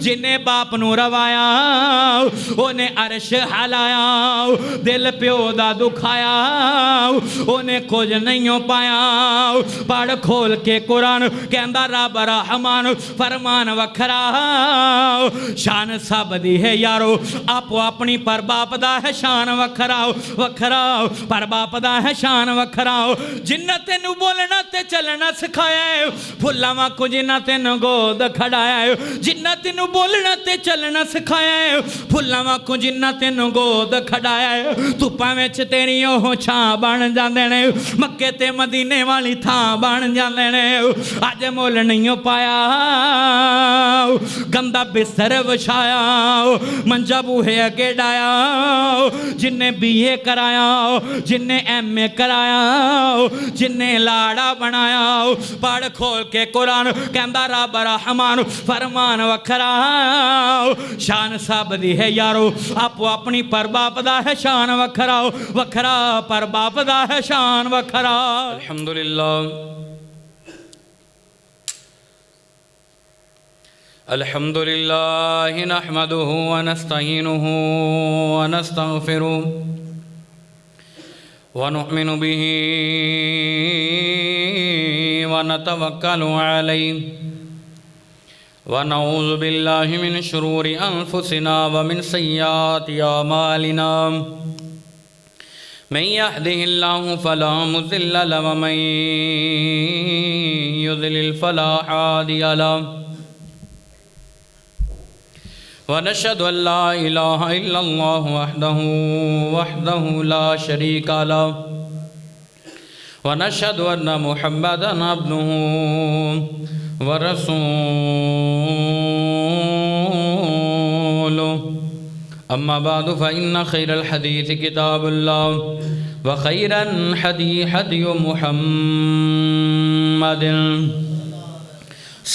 जिन्हें बाप नू रवाया उन्हें अरश हलाया दिल प्यो दा दुखाया उन्हें कुछ नहीं पाया पढ़ खोल के कुरान कहंदा रब रहमान फरमान वखरा शान सब दी है यारो आपो अपनी पर बाप दा है शान वखरा वखरा पर बाप दा है शान वखरा जिन्ना तेनू बोलना ते चलना सिखाया फुल्लां वांगू जिन्ना तेनू गोद खड़ाया जिन्ना तेनू बोलना ते चलना सिखाया फुल्लां वांगू जिन्ना तेनू गोद खड़ाया धुप्पां विच तेरी ओह छां बन जांदे ने मक्के ते मदीने वाली थां बन जांदे ने अज मुल नहीं पाया गंदा बिस्तर विछाया मंजा बूहे अगे डाया जिन्ने BA कराया जिन्ने MA कराया जिन्ने लाड़ा बनाया पढ़ खोल के कुरान कहंदा रब रहमान फरमान वखरा शान सब दी है यारो आपो अपनी पर बाप दा है शान वखरा वखरा पर बाप दा है शान वखरा। अल्हम्दुलिल्लाह अल्हम्दुलिल्लाह नहमदुहु व नस्तईनुहु व नस्तगफिरुह व नुमिनु बिही व नतवक्कलु अलैहि व नऊज़ु बिल्लाहि मिन शुरूरि अनफुसिना व मिन सय्यिआति अमालिना मन यहदिहिल्लाहु फला मुज़िल्ल लहु व मन युज़लिल फला हादिय लहु वनशहदु अल्ला इलाहा इल्लल्लाहु वहदहु ला शरीका लहु वनशहदु अन्ना मुहम्मदन अब्दुहु व रसूलुहु अम्मा बादु फ़इन्न खैरल हदीस किताबुल्लाह व खैरल हदी हदी मुहम्मदिन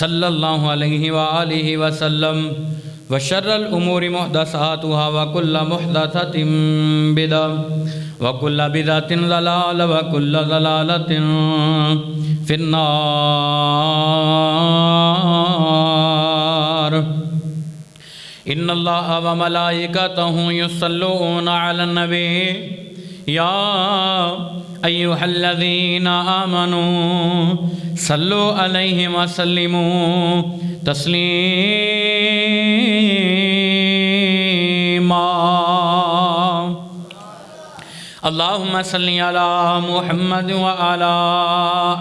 सल्लल्लाहु अलैहि व आलिहि वसल्लम व शर्रल उमूरि मुहदसातुहा व कुल्ल मुहदसतिन बिदअह व कुल्ल बिदअतिन ज़लालह व कुल्ल ज़लालतिन फिन्नार। इन्नल्लाह व मलाइकतहु युसल्लूना अलन नबी या अय्युहल्लज़ीना आमनू सल्लु अलैहि व सल्लिमू तस्लीमा। अल्लाहुम्मा सल्लि अला मुहम्मद व अला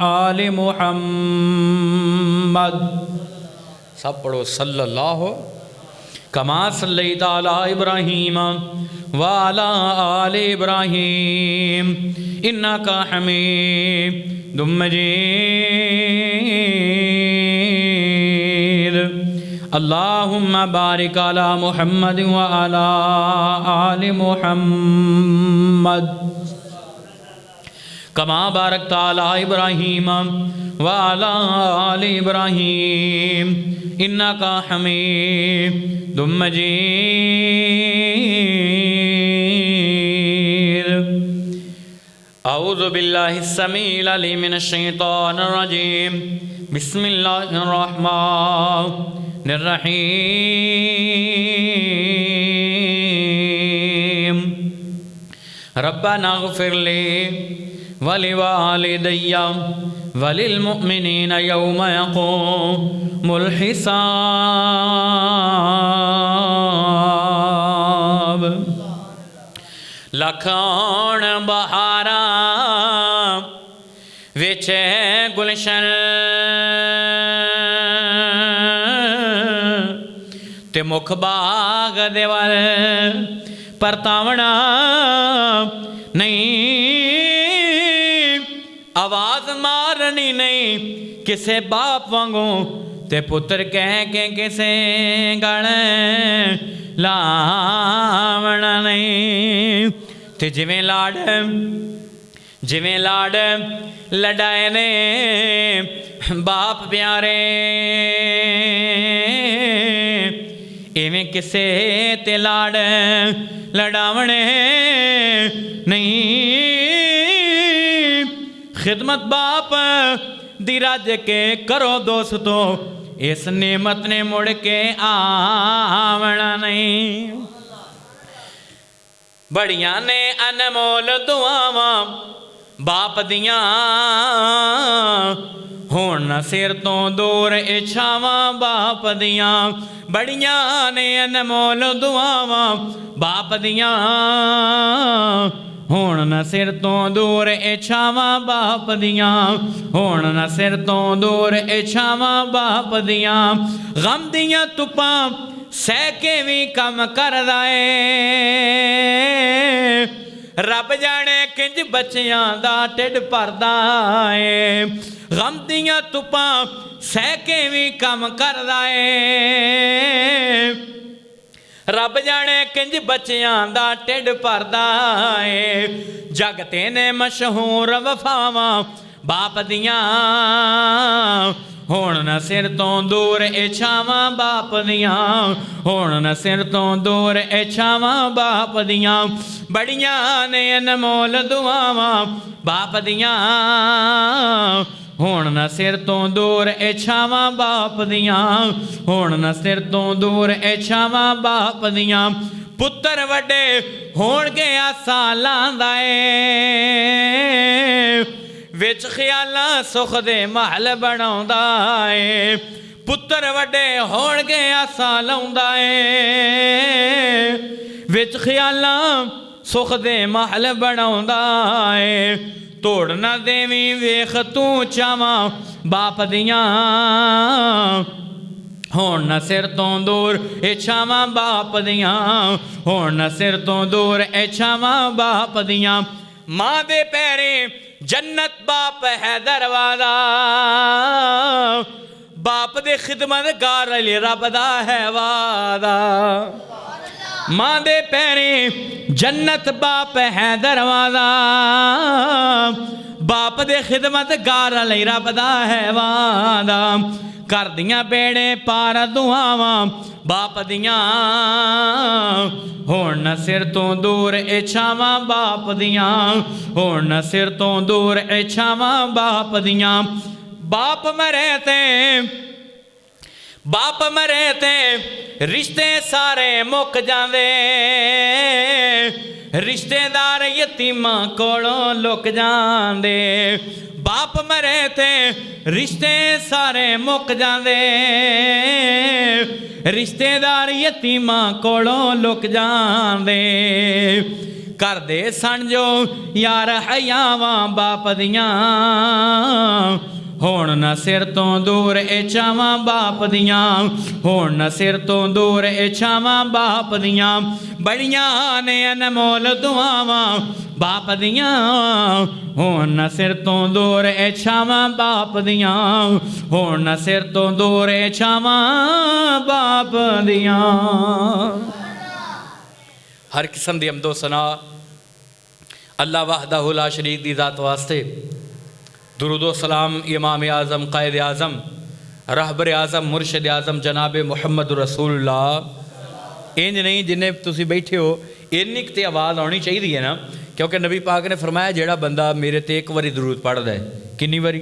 आलि मुहम्मद। सब पढ़ो सल्लल्लाहु कमा सल्लैता अला इब्राहीम व अला आलि इब्राहीम इन्नका हमीदुम मजीद। अल्लाहुम्मा बारिक अला मुहम्मद व अला आलि मुहम्मद कमा बारकता अला इब्राहीम व अला आलि इब्राहीम इन्नका हमीदुम मजीद। अऊज़ु बिल्लाहि स्समीइल अलीम मिनश शैतानिर रजीम बिस्मिल्लाहिर रहमानिर रहीम। रब्बना इग़फिर ली वलिवालिदैया वलिलमुमिनीना यौम यक़ूमुल हिसाब। लखान बहारा विच गुलशन ते मुख बाग दे वल परतावना नहीं, आवाज मारनी नहीं किसे बाप वांगू ते पुत्र कह के किसे गल लावना नहीं। ते जिवें लाड लडाए ने बाप प्यारे इवें किसे ते लाड लड़ावने नहीं। खिदमत बाप दी रज के करो दोस्तों इस नेमत ने मुड़ के आवना नहीं। बड़ियां ने अनमोल दुआवां बाप दियां, हुण न सिर तो दूर इच्छावां बाप दियां। बड़ियां ने अनमोल दुआवां बाप दियां, हुण न सिर तो दूर इच्छावां बाप दियां। हुण न सिर तो दूर इच्छावां बाप दियां। गम दियां तुपां सह के भी कम करदा ए, रब जाने किंज बच्चियां दा ढिड भरदा ए। गम दियां तुपां सह के भी कम करदा ए, रब जाने किंज बच्चियां दा ढिड भरदा ए। जगते ने मशहूर वफावां बाप दियां, हुण न सिर तो दूर इच्छावां बाप दियां। हुण न सिर तो दूर इच्छावां बाप दियां। बड़ियां ने अनमोल दुआवां बाप दियां, हुण न सिर तो दूर इच्छावां बाप दियां। हुण न सिर तो दूर इच्छावां बाप दियां। पुत्तर वड्डे होणगे आसां लांदा ए, विच ख्यालां सुख दे महल बनाउंदा ए। पुत्तर वड्डे होणगे आसां लाउंदा ए, विच ख्यालां सुख दे महल बनाउंदा ए। तोड़ ना देवी वेख तू चावां बाप दियां, हुण न सिर तो दूर इच्छावां बाप दियां। हुण न सिर तो दूर इच्छावां बाप दियां। मां दे पैरे जन्नत बाप है दरवाजा, बाप दे खिदमतगार अली रब दा है वादा। मां दे पैरे जन्नत बाप है दरवाजा, बाप दे खिदमतगार अली रब दा है वादा। कर दियां बेड़े पार दुआवां बाप दियां, हुण न सिर तो दूर इच्छावां बाप दियां। हुण न सिर तो दूर इच्छावां बाप दियां। बाप मरे ते रिश्ते सारे मुक जांदे, रिश्तेदार यतीमां कोलों लुक जांदे। बाप मरे ते रिश्ते सारे मुक जांदे, रिश्तेदार यतीमां कोलों लुक जांदे। करदे सन जो यार हयावां बाप दियां, हुण न सिर तो दूर इच्छावां बाप दियां। हुण न सिर तो दूर इच्छावां बाप दियां। बड़ियां ने अनमोल दुआवां बाप दियां, हुण न सिर तो दूर इच्छावां बाप दियां। हुण न सिर तो दूर इच्छावां बाप दियां। हर किस्म दी हम्दो सना अल्लाह वहदहु ला शरीक दी ज़ात वास्ते। दुरूदो सलाम इमाम आज़म कायद आज़म रहबर आज़म मुर्शिद आज़म जनाब मुहम्मद रसूलुल्लाह। इंज नहीं जिन्हें तुसी बैठे हो इन्नी ते आवाज़ आनी चाहिए है ना, क्योंकि नबी पाक ने फरमाया जेड़ा बंदा मेरे ते एक बारी दरूद पढ़दा है, कितनी बारी?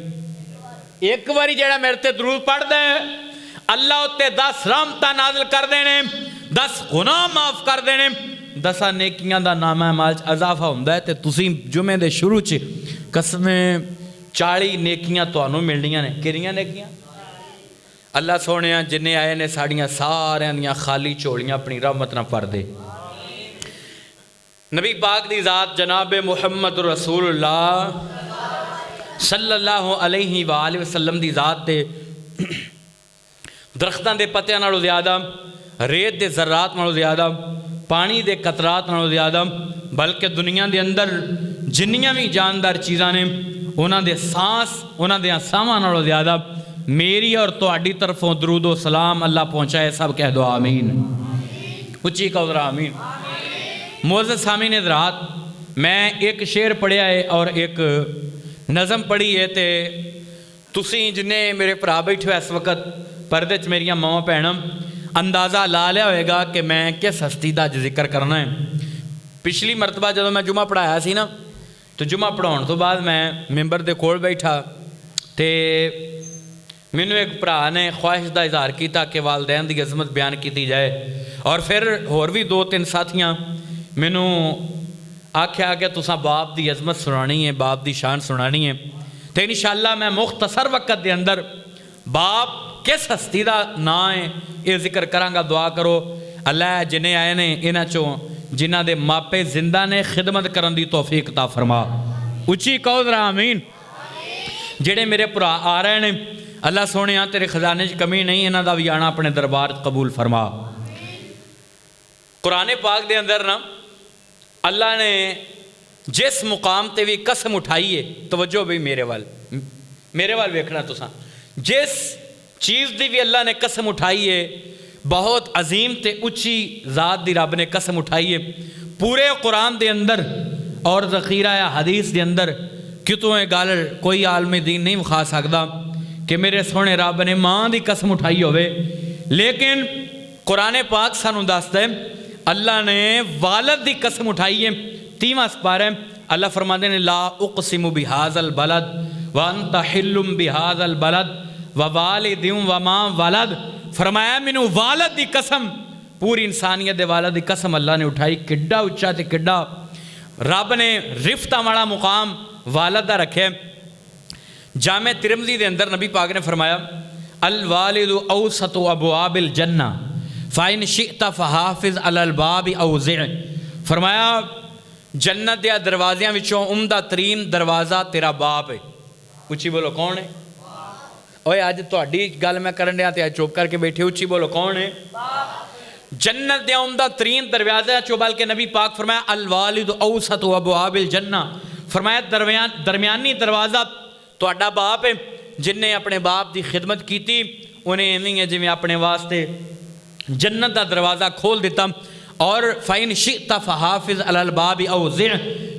एक बारी जेड़ा मेरे ते दरूद पढ़दा है अल्लाह उत्ते 10 रहमतां नाज़िल कर देने, 10 गुनाह माफ़ कर देने, 10 नेकियां दा नामा माल इजाफा हुंदा है। ते तुसी जुमे दे शुरू च कसमें 40 नेकियां तुहानू मिलनियां ने। किहड़ियां नेकियां? अल्लाह सोने जिन्हें आए ने साड़ियां सारियां दियां खाली झोलियां अपनी रहमत नाल भर दे। नबी पाक दी ज़ात जनाब मुहम्मद रसूलुल्लाह सल्लल्लाहु अलैहि वसल्लम दी ज़ात ते दरख्तां दे पत्तियां नालों ज़्यादा, रेत दे ज़र्रात नालों ज़्यादा, पानी दे कतरात नालों ज़्यादा, बल्कि दुनिया दे अंदर जिन्नियां भी जानदार चीज़ां ने उन्हां दे सांस उन्हां दे साहां नालों ज़्यादा मेरी और तुहाडी तरफों दरूदो सलाम अल्लाह पहुँचाए। सब कह दो आमीन। उच्ची कहो ज़रा आमीन। मोअज़्ज़ज़ सामीन हज़रात, मैं एक शेर पढ़िया है और एक नज़म पढ़ी है। तो तुसी जिन्ने मेरे भरा बैठे हो इस वक्त परदे च मेरिया मावां भैणां अंदाज़ा ला लिया होएगा कि मैं किस हस्ती का अज जिक्र करना है। पिछली मरतबा जदों मैं जुमा पढ़ाया सी ना, तो जुमा पढ़ाने तो बाद मैं मैंबर दे कोल बैठा तो मैनू एक भरा ने ख्वाहिश का इजहार किया कि वालदैन की अजमत बयान की जाए, और फिर होर भी 2-3 साथियाँ मैनू आख्या कि तुसां बाप की अजमत सुनानी है, बाप की शान सुनानी है। तो इंशाअल्लाह मैं मुख्तसर वक्त के अंदर बाप किस हस्ती का नाम है ये जिक्र करांगा। दुआ करो अल्लाह जिन्हें आए ने इन्हां चों जिन्हां दे मापे जिंदा ने खिदमत करन दी तौफीक अता फरमा। उच्ची कहो जरा आमीन। जेड़े मेरे भरा आ रहे ने अल्लाह सोने तेरे खजाने च कमी नहीं, इन्हां दा भी आना अपने दरबार कबूल फरमा। कुरान पाक दे अंदर ना अल्लाह ने जिस मुकाम ते भी कसम उठाई है, तवज्जो भी मेरे वाल वेखना तुसां, जिस चीज़ की भी अल्लाह ने कसम उठाई है बहुत अजीम ते उच्ची ज़ात दी रब ने कसम उठाई है। पूरे कुरान दे अंदर और ज़ख़ीरा या हदीस दे अंदर कितों ये गल कोई आलम दीन नहीं विखा सकता कि मेरे सोने रब ने माँ की कसम उठाई होवे। लेकिन कुरान पाक सानू दसदा है अल्लाह ने वालद की कसम उठाई है। 30वां सिपारा अल्लाह फरमाते ने ला उक़सिमु बिहाज़ल बलद व अंत हिल्लुम बिहाज़ल बलद व वालिदिन व मा वलद। फरमाया मैनू वालद की कसम, पूरी इंसानियत के वालद की कसम अल्लाह ने उठाई। किड्डा उच्चा ते किड्डा रब ने रिफ्ता वाला मुकाम वालद का रखे। जामे तिरमिज़ी के अंदर नबी पाक ने फरमाया अल वालिदु औसतु अबवाबिल जन्ना फ़ाइन शिअता फ़हाफ़िज़ अलल बाबि औज़ि। फरमाया जन्नत के दरवाज़ियां विचों उम्दा तरीन दरवाज़ा तेरा बाप है। उच्ची बोलो कौन है? ओए अज तुहाडी गल मैं करन दिया ते चुप करके बैठे। उच्ची बोलो कौन है? जन्नत दे उम्दा तरीन दरवाज़ा चो बल्कि नबी पाक फरमाया अल वालिदु औसतु अबवाबिल जन्ना। फरमाया दरमियानी दरवाज़ा तुहाडा बाप है। जिन्हें अपने बाप की खिदमत की उन्हें इवें है जिवें अपने वास्ते जन्नत का दरवाज़ा खोल दिता। और फ़ाइन शिअता फ़हाफ़िज़ अलल बाबि औज़ि,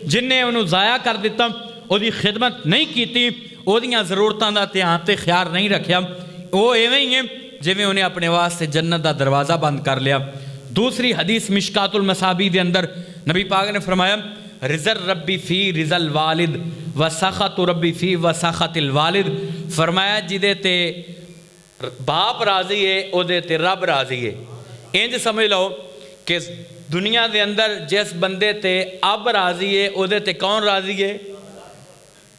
जिन्हें उन्होंने ज़ाया कर दिता, उसकी खिदमत नहीं की, उहदियां ज़रूरतों का ध्यान तो ख्याल नहीं रखा, वो इवें ही है जिवें उन्हें अपने वास्ते जन्नत का दरवाज़ा बंद कर लिया। दूसरी हदीस मिशकातुल मसाबी के अंदर नबी पाक ने फरमाया रिज़ल रब्बी फ़ी रिज़ल वालिद व सख़तु रब्बी फ़ी व सख़तिल वालिद। फरमाया जिदे ते बाप राजी है उहदे ते रब राजी है। इंज समझ लो कि दुनिया के अंदर जिस बंदे ते अब राजी है उहदे ते कौन राजी है?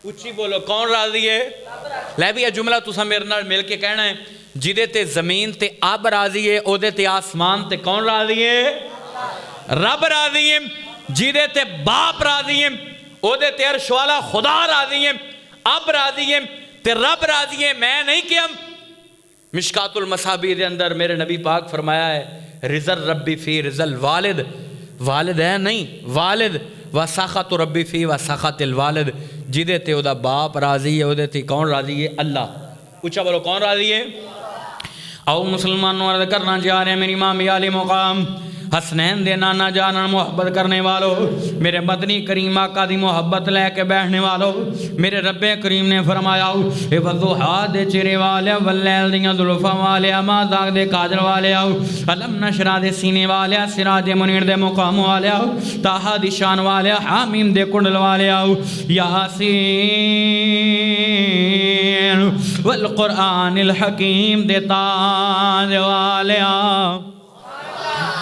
उच्ची बोलो कौन राजी है? लै भी यह जुमला तुसां मेरे नाल मिल के कहना है। जिदे ते ज़मीन ते अब राजी है उहदे ते आसमान ते कौन राजी है? रब राजी है। जिदे ते बाप राजी है उहदे ते अर्श वाला खुदा राजी है। अब राजी है ते रब राजी है। मैं नहीं किया। मिशकातुल मसाबी के अंदर मेरे नबी पाक फरमाया है रिज़ल रब्बी फ़ी रिज़ल वालिद, वालिद है नहीं वालिद व सख़तु रब्बी फ़ी व सख़तिल वालिद। जिदे ते उहदा बाप राजी है उहदे ते कौन राजी है? अल्लाह। उच्चा बोलो कौन राजी है? आओ मुसलमानों अर्ज़ करना चाह रहे हैं मेरी मामी आली मुकाम हसनैन दे नाना जाना मोहब्बत करने वालों, मेरे मदनी करीम आका दी मोहब्बत लैके बैठने वालों, मेरे रब्बे करीम ने फरमाया ए वज़ुहा दे चिरे वाले वल्लैल दियां ज़ुल्फ़ां वाले माज़ाग दे काजल वाले आओ, अलम नशरा दे सीने वाले सिराज मुनीर दे मुकाम वाले आओ, ताहा दी शान वाले हामीम दे कुंडल वाले आओ, यासीन वल कुरआनिल हकीम दे ताज वाले आओ।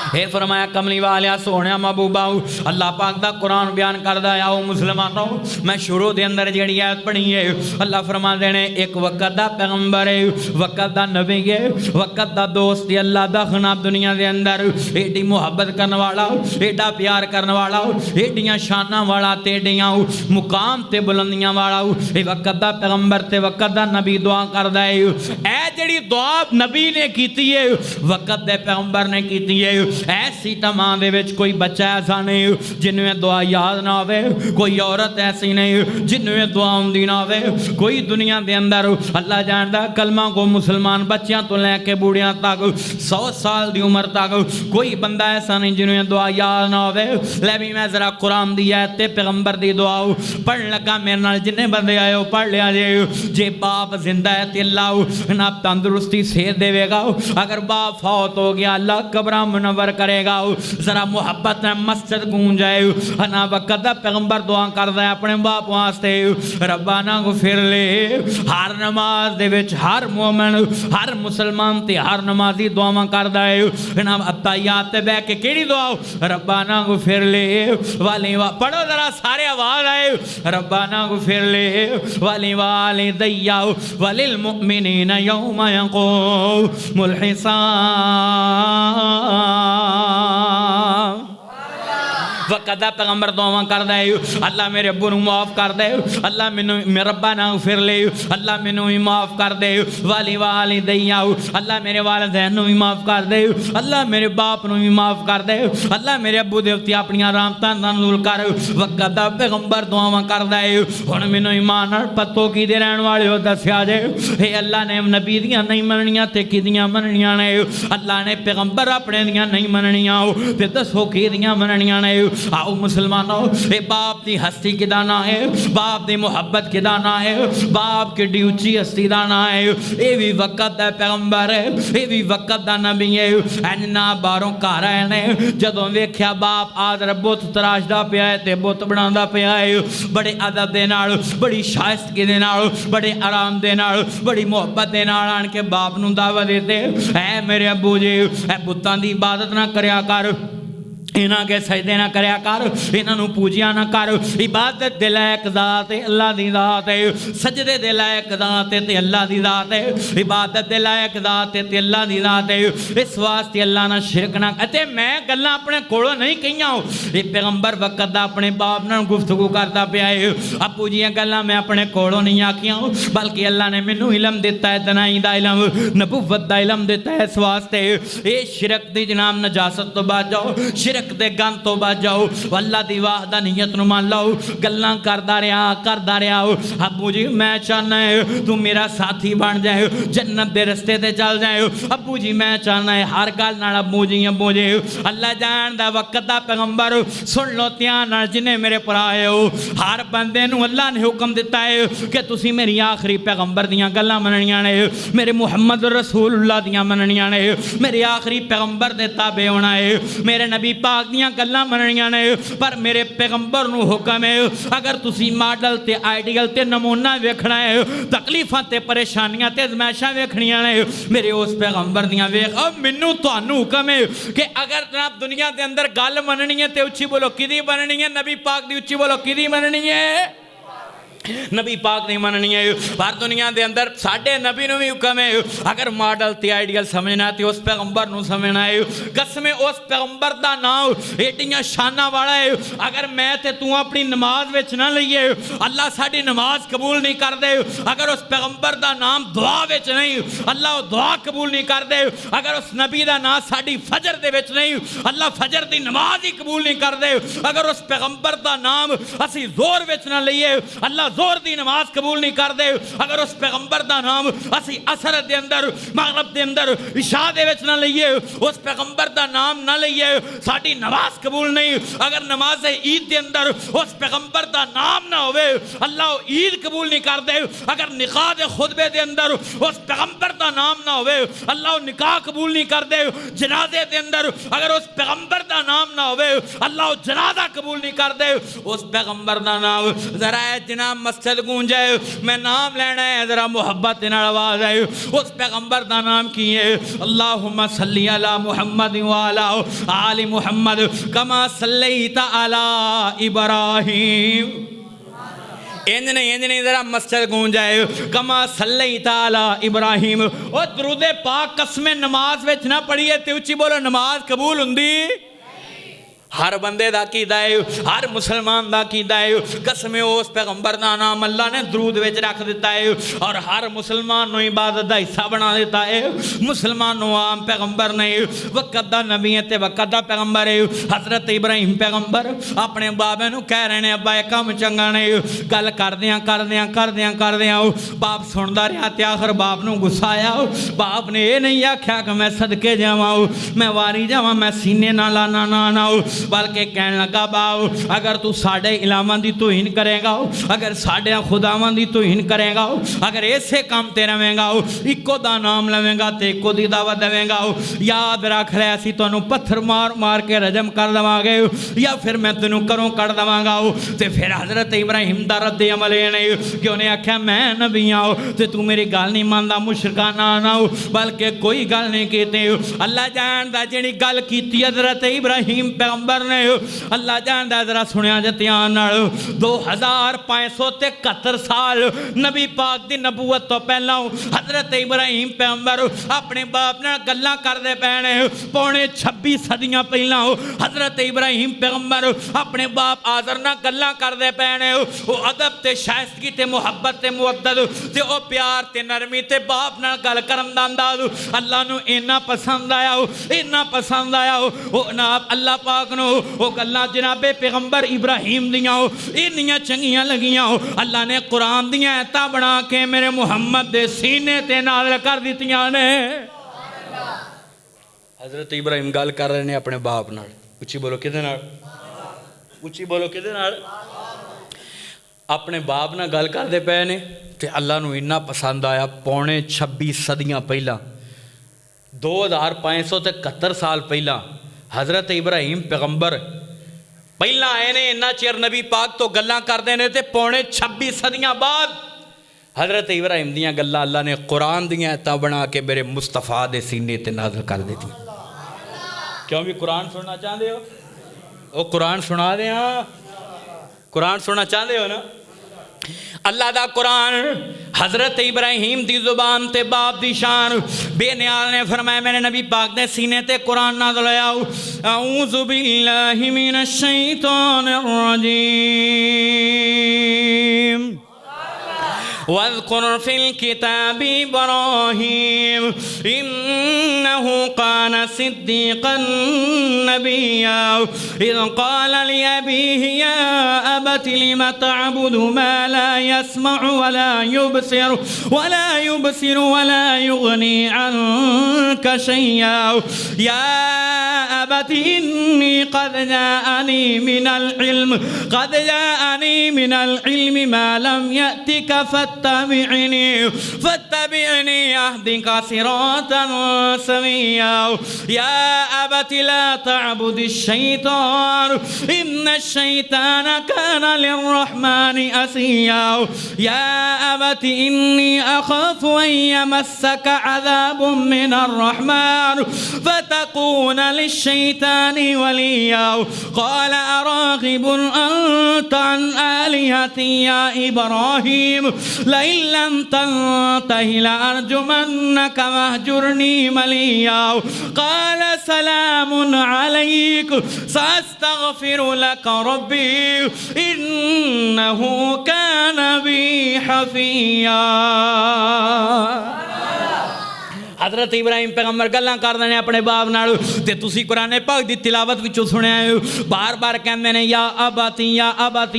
फिर फरमाया कमली वाले सोने महबूबा अल्लाह पाक दा कुरान बयान करदा है। आओ मुसलमानों मैं शुरू के अंदर जी आयत पढ़ी है। अल्लाह फरमाते ने एक वक्त का पैगंबर है, वक्त का नबी है, वक्त का दोस्त है, अल्लाह दा खनाब दुनिया के अंदर एडी मुहब्बत करने वाला, एडा प्यार करने वाला, एडियां शाना वाला, तेडियां मुकाम ते बुलंदियां वाला ये वक्त का पैगंबर ते वक्त का नबी दुआ करदा है। ए जिहड़ी दुआ नबी ने की है वक्त के पैगंबर ने की है। ऐसी तमाम दे विच कोई बच्चा ऐसा नहीं जिन्हें दुआ याद ना आवे, कोई औरत ऐसी नहीं जिन्हें दुआ आउंदी ना आवे। कोई दुनिया के अंदर अल्लाह जानदा कलमा को मुसलमान बच्चों तो लैके बूढ़िया तक 100 साल की उम्र तक कोई बंदा ऐसा नहीं जिन्हें दुआ याद ना आवे। लै भी मैं जरा कुरान दी आयत ते पैगंबर दी दुआ पढ़न लगा मेरे नाल जिन्ने बंदे आए पढ़ लिया जे बाप जिंदा है तो अल्लाह ना तंदुरुस्ती सेहत देवेगा, अगर बाप फौत हो गया अल्लाह कब्र मुनव्वर करेगा। जरा मुहब्बत न मस्जिद गूंज जाए। हना वक्त दा पैगंबर दुआ करदा है अपने बाप वास्ते, रब्बा ना गुफिर ले। हर नमाज दे विच हर मोमिन हर मुसलमान ते हर नमाजी दुआवां करदा है। इन्हां अत्ताहियात ते बैठ के केड़ी दुआ, रब्बा ना गुफिर ले वाली वा पढ़ो जरा सारे आवाज आए, रब्बा ना गुफिर ले वाली वाली दैया वलिल मुमिनीना यौमा यक़ूमुल हिसाब। वक़दा पैगंबर दुआ करदा है, अल्लाह मेरे अब्बू नूं माफ़ कर दे, अल्लाह मैनू रब्बा ना फिर ले, अल्लाह मैनू भी माफ़ कर दे। वाली वाली दैया, अल्लाह मेरे वालिदैन नूं भी माफ़ कर दे, अल्लाह मेरे बाप नूं भी माफ़ कर दे, अल्लाह मेरे अब्बू दे उत्ते अपनियां रहमतां नाज़िल कर। वक़दा पैगंबर दुआ करदा है, हुण मैनू ईमान नाल पतो की दे रहण वाले हो दस्या जे, हे अल्लाह ने नबी दियां नहीं मननियां ते किदियां मननियां ने। अल्लाह ने पैगंबर अपने दियां नहीं मननियां ते दसो किदियां मननियां ने। आओ मुसलमानों, ये बाप की हस्ती किदा ना है, बाप की मुहब्बत किदा ना है, बाप की उच्ची हस्ती का ना है। ये भी वक़्त का पैगंबर है, ये भी वक़्त का नबी है। इन्ना बाहरों घर आए ने, जदों वेख्या बाप आदर बुत तराशदा पिया है ते बुत बनांदा पिया है, बड़े अदब दे नाल, बड़ी शाइस्तगी दे नाल, बड़े आराम दे नाल, बड़ी मुहब्बत दे नाल आण के बाप नूं दावत देते, ऐ मेरे अब्बू जी ऐ बुतां दी इबादत ना करया कर, इन्हां के सजदे ना करया कर, इन्हां पूजिया ना कर। इबादत दे लायक ज़ात अल्लाह दी ज़ात है, सजदे दे लायक ज़ात ते अल्लाह दी ज़ात है, इबादत दे लायक ज़ात ते अल्लाह दी ज़ात है। इस वास्ते अल्लाह ना शिरक ना ते मैं गल्लां अपने कोलों नहीं कहियां, ये पैगंबर वक़्त दा अपने बाप नाल गुफ्तगू करदा पिया है। अप्पू जी गल्लां मैं अपने कोलों नहीं आखियां, बल्कि अल्लाह ने मैनू इलम दिता है, दनाई दा इलम, नबुव्वत दा इलम दिता है। इस वास्ते ये शिरक दी जनाब नजासत तो बच जाओ, शिरक दे गंद तो बच जाओ, अल्लाह दी वाहदानियत नूं मान लो। गल्लां करदा रहा अब्बू जी मैं चाहना है तू मेरा साथी बन जाए, जन्नत दे रस्ते ते चल जाए। अब्बू जी मैं चाहना है हर गल नाल अब्बू जी अल्लाह जानदा वक़्त दा पैगंबर सुन लो ध्यान नाल, जिन्हें मेरे भराए हो हर बंदे नूं अल्लाह ने हुक्म दिता है कि तुसीं मेरी आखिरी पैगंबर दियां गल्लां मनणियां ने, मेरे मुहम्मद रसूलुल्लाह दियां मनणियां ने, मेरे आखिरी पैगंबर दे ताबे होना है, मेरे नबी पाक दियां गल्लां मनणियां ने। पर मेरे पैगंबर नूं हुक्म है अगर तुसी मॉडल ते आइडियल ते नमूना वेखना है, तकलीफां ते परेशानियां ते अज़माइशां वेखणियां ने, मेरे उस पैगंबर दियां वेख। अब मैनूं तुहानूं हुक्म है कि अगर जनाब दुनिया दे अंदर गल मननी है ते उच्ची बोलो किदी मननी है, नबी पाक दी उच्ची बोलो किदी मननी है, नबी पाक नहीं मननी है। पर दुनिया के अंदर साढ़े नबी नूं भी हुक्म है अगर मॉडल ते आइडियल समझना तो उस पैगंबर नूं समझना है। कसम उस पैगंबर का नाम एडियां शाना वाला है, अगर मैं ते तू अपनी नमाज विच ना लईए अल्लाह साडी नमाज कबूल नहीं कर दे। अगर उस पैगंबर का नाम दुआ विच नहीं अल्लाह दुआ कबूल नहीं कर दे। अगर उस नबी का नाम साडी फजर दे विच नहीं अल्लाह फजर की नमाज ही कबूल नहीं कर दे। अगर उस पैगंबर का नाम असी जोर विच ना लईए अल्लाह जोर दी नमाज कबूल नहीं कर दे। अगर उस पैगंबर का नाम असी असर दे अंदर मगरब दे अंदर इशा दे विच ना लईए, उस पैगंबर का नाम ना लईए साडी नमाज कबूल नहीं। अगर नमाज ईद दे अंदर उस पैगंबर का नाम ना होवे अल्लाह ईद कबूल नहीं कर दे। अगर निकाह दे खुतबे दे अंदर उस पैगंबर का नाम ना होवे अल्लाह निकाह कबूल नहीं कर दे। जनाजे दे अंदर अगर उस पैगंबर का नाम ना होवे अल्लाह जनाजा कबूल नहीं कर दे। उस पैगंबर का नाम जरा जनाब मस्जिद गूंजे, मैं नाम लेना है जरा मोहब्बत नाल आवाज आए। उस पैगंबर का नाम की है अल्लाहुम्मा सल्ली अला मुहम्मद व अला आलि मुहम्मद कमा सल्लैता अला इब्राहीम। इंज नहीं जरा मस्जिद गूंज जाए कमा सल्लैता अला इब्राहीम। और दुरूद पाक कसम नमाज विच ना पढ़िए ते उच्ची बोलो नमाज कबूल हुंदी। हर बंदे दा कीदा है, हर मुसलमान दा कीदा है। कसम उस पैगंबर दा नाम अल्लाह ने दरूद विच रख दिता है और हर मुसलमान नूं इबादत दा हिस्सा बना दिता है। मुसलमान नूं आम पैगंबर नहीं, वक़्त दा नबी है ते वक़्त दा पैगंबर है। हज़रत इब्राहीम पैगंबर अपने बाबे नूं कह रहे ने अब्बा इह काम चंगा नहीं। गल करदियां बाप सुनदा रहा ते आखिर बाप नूं गुस्सा आया। बाप ने यह नहीं आख्या कि मैं सदके जावां, मैं वारी जावां, मैं सीने ना लाना ना बल्कि कहन लगा बाओ अगर तू साढ़े इलावां दी तौहीन करेगा, अगर साढ़े खुदावां दी तौहीन करेगा, अगर ऐसे काम ते रवेगा, इको दा नाम लवेगा तो इको दी दावत देवेगा, याद रख ले असीं तुहानूं पत्थर मार मार के रजम कर देवांगे या फिर मैं तेनों घरों कढ़ देवांगा। तो फिर हज़रत इब्राहिम दा रद्द अमल ये नहीं कि उन्हें आख्या मैं नबी आओ तो तू मेरी गल नहीं मानता, मुशरका ना हो, बल्कि कोई गल नहीं कीती। अल्लाह जानदा जिहड़ी गल कीती हज़रत इब्राहिम पैगंबर ने, अल्लाह जानदा जरा सुनिया जे ध्यान नाल 2571 साल नबी पाक दी नबूवत तो पहला हज़रत इब्राहिम पैगंबर अपने बाप नाल गल्लां करदे पए ने। पौने 26 सदियां पहला हज़रत इब्राहिम पैगंबर अपने बाप आज़र नाल गल्लां करदे पए ने। वो अदब ते शाइस्तगी ते मुहब्बत ते मुअद्दद ते ओ प्यार ते नरमी ते बाप नाल गल करन दा अंदाज़ अल्लाह नूं इन्ना पसंद आया, इन्ना पसंद आया। वो जनाब अल्लाह पाक नूं वो गल्लां जनाबे पैगंबर इब्राहिम दियां इन्नियां चंगियां लगियां, अल्लाह ने कुरान दियां आयतां बना के मेरे मुहम्मद दे सीने ते नाज़िल कर दित्तियां ने। हज़रत इब्राहिम गल कर रहे हैं अपने बाप नाल, उच्ची बोलो किहदे नाल, उच्ची बोलो किहदे नाल, अपने बाप नाल गल करदे पए ने ते अल्लाह नूं इन्ना पसंद आया। पौने 26 सदियां पहला 2571 साल पहला हज़रत इब्राहिम पैगंबर पहला आए ने, इन्ना चिर नबी पाक तो गल्लां करदे ने ते पौने 26 सदियां बाद हज़रत इब्राहिम दियां गल्लां अल्लाह ने कुरान दियां आयतां बना के मेरे मुस्तफा दे सीने ते नाज़िल कर दी। क्यों भी कुरान सुनना चाहते हो? वो कुरान सुना दे, कुरान सुनना चाहते हो ना? अल्लाह दा कुरान हज़रत इब्राहिम दी जुबान ते बाप दी शान बेनियाल ने फरमाया मेरे नबी पाक दे सीने ते कुरान नाज़िल होया। औज़ु बिल्लाहि मिनश शैतानिर रजीम वज़्कुर फिल किताबि इब्राहीम इन्नहु कान सिद्दीक़न नबिय्या इज़ क़ाल लिअबीहि या अबति लिम तअबुदु मा ला यस्मअु वला युबसिरु वला युग़नी अन्का शैय्या या अबति इन्नी क़द जाअनी मिनल इल्म मा लम यअतिक फत्तबिअनी अहदिका सिरातन सविय्या या अबति ला तअबुदिश शैतान इन्नश शैतान कान लिर्रहमानि असिय्या या अबति इन्नी अखाफु अन यमस्सक अज़ाबुम मिनर रहमान फतकून लिश्शैतानि वलिय्या क़ाल अराग़िबुन अंत अन आलिहती या इब्राहीम लइन लम तंतहि लअरजुमन्नक वहजुरनी मलिया क़ाल सलामुन अलैक सअस्तग़फिरु लक रब्बी इन्नहु कान बी हफ़िय्या। हज़रत इब्राहिम पैगंबर गल्लां करदे ने अपने बाप नाल ते तुसीं कुरान पाक दी तिलावत विचों सुनिया बार बार कहंदे ने या अबाती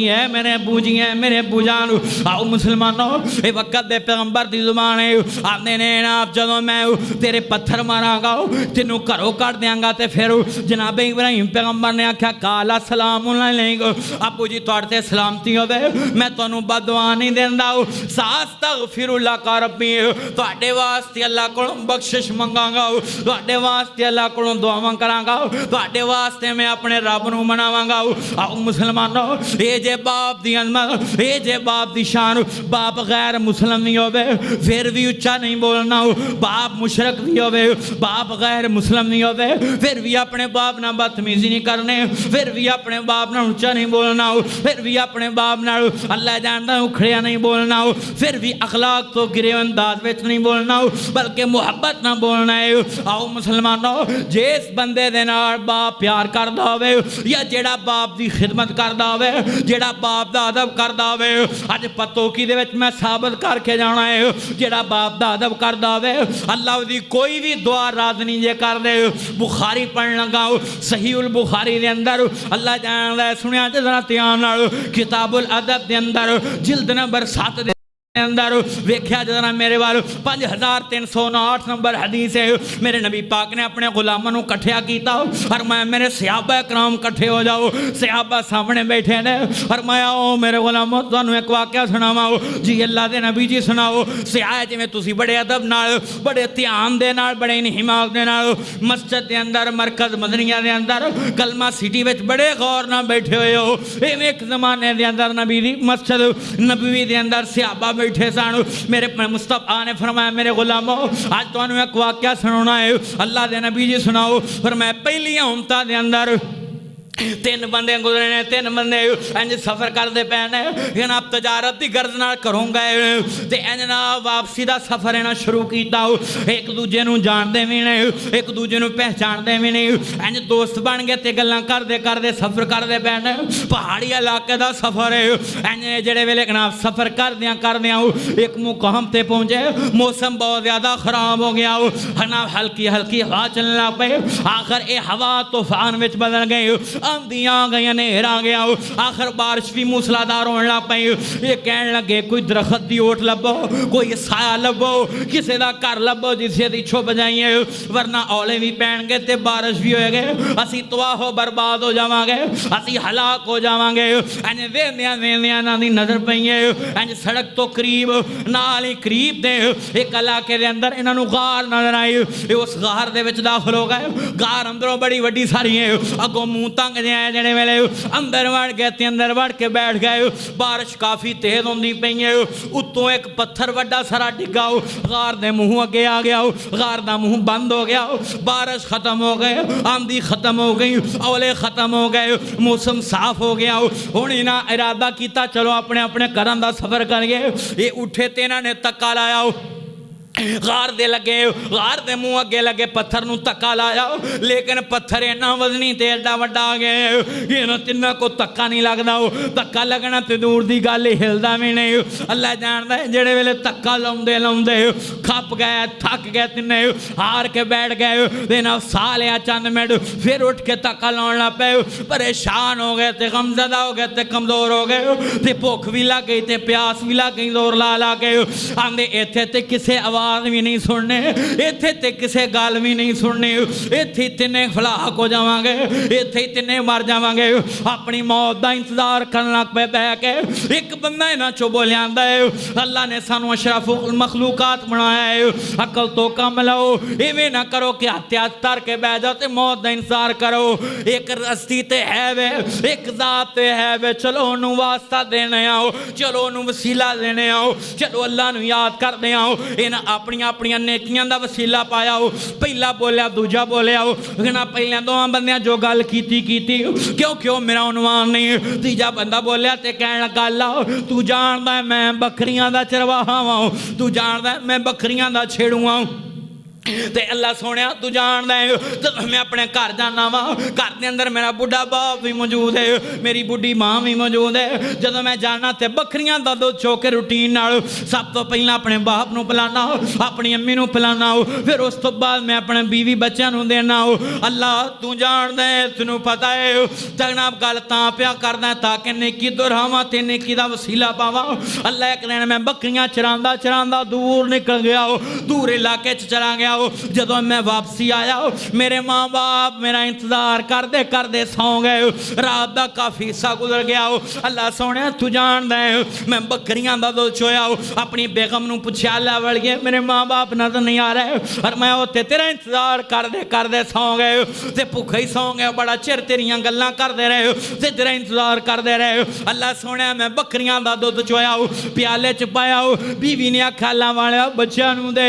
है मेरे अब्बू जी है मेरे अब्बू जान। आओ मुसलमानों ये वक्त दे पैगंबर दी जुबान है आखदे ने आप जदों मैं तेरे पत्थर मारांगा तेनों घरों कढ़ देंगा ते फिर जनाबे इब्राहिम पैगंबर ने आख्या काला सलामुन अलैकुम अब्बू जी तुहाडे ते सलामती होवे मैं तुहानूं बददुआ नहीं देंदा सअस्तग़फिरु लक रब्बी तुहाडे वास्ते अल्लाह कोलों बख्शिश मंगांगा तुहाडे वास्ते अल्लाह कोलों दुआवां करांगा तुहाडे वास्ते मैं अपने रब नूं मनावांगा। आओ मुसलमानों ये जे बाप दी अज़मत ये जे बाप दी शान बाप गैर मुसलम नहीं होवे फिर भी उच्चा नहीं बोलना बाप मुशरक नहीं होवे बाप गैर मुसलम नहीं होवे फिर भी अपने बाप नाल बदतमीजी नहीं करने फिर भी अपने बाप नाल उच्चा नहीं बोलना फिर भी अपने बाप नाल अल्लाह जानदा उखड़िया नहीं बोलना फिर भी अखलाक तो गिरे अंदाज विच नहीं बोलना बल्कि मुहब्बत ना बोलना है। आओ मुसलमानों जिस बंदे दे नाल बाप प्यार करदा होवे या जेड़ा बाप दी खिदमत करदा होवे जेड़ा बाप दा अदब करदा होवे अज पतोकी दे विच मैं साबित करके जाना है जेड़ा बाप दा अदब करदा होवे अल्लाह दी कोई भी दुआ रद्द नहीं जे कर दे। बुखारी पढ़न लगा सहीहुल बुखारी दे अंदर अल्लाह जानदा सुनिया जरा ध्यान नाल किताबुल अदब दे अंदर जिल्द नंबर 7 अंदर वेख्या जरा मेरे वाल 5309 नंबर हदीस है। मेरे नबी पाक ने अपने गुलामों को कट्ठिया किया और मैं मेरे सहाबा कराम कट्ठे हो जाओ। सहाबा सामने बैठे ने और मैं आओ मेरे गुलामों तुहानू एक वाकया सुनावाओ जी। अल्लाह के नबी जी सुनाओ। सियाए जिवें तुसीं बड़े अदब नाल बड़े ध्यान दे नाल बड़े हिमाग दे नाल मस्जिद के अंदर मरकज मदनिया के अंदर कलमा सिटी में बड़े गौर नाल बैठे हुए हो। इवें एक जमाने के अंदर नबी दी मस्जिद नबवी के अंदर सहाबा बैठे सन। मेरे मुस्तफा ने फरमाया मेरे गुलामों आज तुहानू एक वाकया सुनाना है। अल्लाह के नबी जी सुनाओ। फरमाया पहली उम्मतां दे अंदर तीन बंदे गुजरे ने। तीन बंदे इंज सफर करते पे ने जनाब तजारत की गर्ज नाल घरों गए ते इंज ना वापसी का सफर इन्हें शुरू किया। एक दूजे नूं जानते भी नहीं एक दूजे नूं पहचानते भी नहीं। इंज दोस्त बन गए ते गल्लां करते करते सफर करते पे ने। पहाड़ी इलाके का सफर है। इंज जेड़े वेले जनाब सफर करदियां एक मुकाम ते पहुंचे। मौसम बहुत ज़्यादा खराब हो गया। जनाब हल्की हल्की हवा चलने लग पे। आखिर ये हवा तूफान में बदल गई। आंधियां आ गई नेर आ गया। आखिर बारिश भी मूसलाधार होने लग पई। ये कहने लगे कोई दरखत की ओट लभो कोई साया लभो किसी का घर लभो जिसे दी छुप जाइए वरना औले भी पैणगे ते बारिश भी होएगी असी तबाह बर्बाद हो जावांगे असी हलाक हो जावांगे। इंज वेंदियां वेंदियां इन्हां दी नज़र पई इंज सड़क तो करीब नाल ही करीब दे एक इलाके दे अंदर इन्हां नूं गार नजर आई। उस गार दे विच दाखिल हो गए। गार अंदरों बड़ी वड्डी सारी है। अगों मूँह तंग जड़े वेले अंदर वड़ गए ते अंदर वड़ के बैठ गए। बारिश काफ़ी तेज होंदी पई है। उत्तों एक पत्थर वड्डा सारा डिग्गा गार दे मूँह अगे आ गया। गार दा मूँह बंद हो गया। बारिश खत्म हो गए आंधी खत्म हो गई औले खत्म हो गए मौसम साफ हो गया। हुण इन्हां इरादा किया चलो अपने अपने घरां दा सफर करिए। ये उठे ते इन्हां ने तक्का लाया गार दे लगे गार दे मुँह अगे लगे पत्थर नूं धक्का लाया लेकिन पत्थर इन्ना वजनी ते एडा वड्डा आ गया इन्हां तिन्हां को धक्का नहीं लगदा। धक्का लगना तो दूर की गल हिलदा भी नहीं। अल्लाह जानदा है जेड़े वेले धक्का लाउंदे लाउंदे खप गए थक गए तिन्ने हार के बैठ गए। इन्हां साह लिया चंद मिनट फिर उठ के धक्का लाउण लग पे। परेशान हो गए ते गमज़दा हो गए ते कमज़ोर हो गए ते भुख भी लग गई ते प्यास भी लग गई। जोर ला ला के आंदे इत्थे ते किसे आवाज़ भी नहीं सुनने इत्थे ते किसे गल भी नहीं सुननी। इत्थे तिन्ने फलाहक हो जावांगे इत्थे तिन्ने मर जावांगे। अपनी मौत का इंतजार करन लग पे बह के एक बंदा इन्हां चों बोलिया आंदा है अल्लाह ने सानू अशरफुल मखलूकात बनाया है। अकल तो कम लो इवें ना करो कि हत्या तर के बह जाओ ते मौत का इंतजार करो। एक रस्ती ते है वे एक जात ते है वे चलो उन्होंने वास्ता देने आओ चलो उन्होंने वसीला देने आओ चलो अल्लाह नूं याद करदे आओ। इन्हां अपनियां अपनियां नेकियां दा वसीला पाया हो। पहला बोलिया दूजा बोलिया हो ना पहले दोवां बंदियां जो गल कीती क्यों क्यों मेरा उन्वान नहीं। तीजा बंदा बोलिया ते कहण लगा ला तू जानदा मैं बकरियां दा चरवाहा वां तू जानदा मैं बकरियां दा छेड़ू आं ते अल्लाह सोने तू जानदा है जब मैं अपने घर जाना वा घर के अंदर मेरा बुढ़ा बाप भी मौजूद है मेरी बुढ़ी माँ भी मौजूद है। जब मैं जाना तो बकरियां दा दुध चो के रूटीन नाल सब तो पहला अपने बाप नूं पिलाना अपनी अम्मी नूं पिलाना फिर उस तो बाद मैं अपने बीवी बच्चों नूं देना। अल्लाह तू जानदा है तैनूं पता है जनाब गल तां पिया करदा ताकि नेकी दोहरावां ते नेकी दा वसीला पावां। अल्लाह एक दिन मैं बकरियां चरांदा चरांदा दूर निकल गया दूर इलाके च चला गया। जदों मैं वापसी आया मेरे माँ बाप मेरा इंतजार करते करते सौ गए। रात का काफ़ी हिस्सा गुजर गया। अल्लाह सोने तू जानदा है मैं बकरियां दा दुध चोया अपनी बेगम नूं पुछया लै वलिए मेरे माँ बाप नजर नहीं आ रहे और मैं उत्ते तेरा इंतजार करते करते सौ गए ते भुखे ही सौ गए। बड़ा चिर तेरियां गल्लां करते रहे ते तेरा इंतजार करते रहे। अल्लाह सोने मैं बकरियां दा दुध चोया प्याले च पाया बीवी ने आख्या अल्लाह वाले बच्चों नूं दे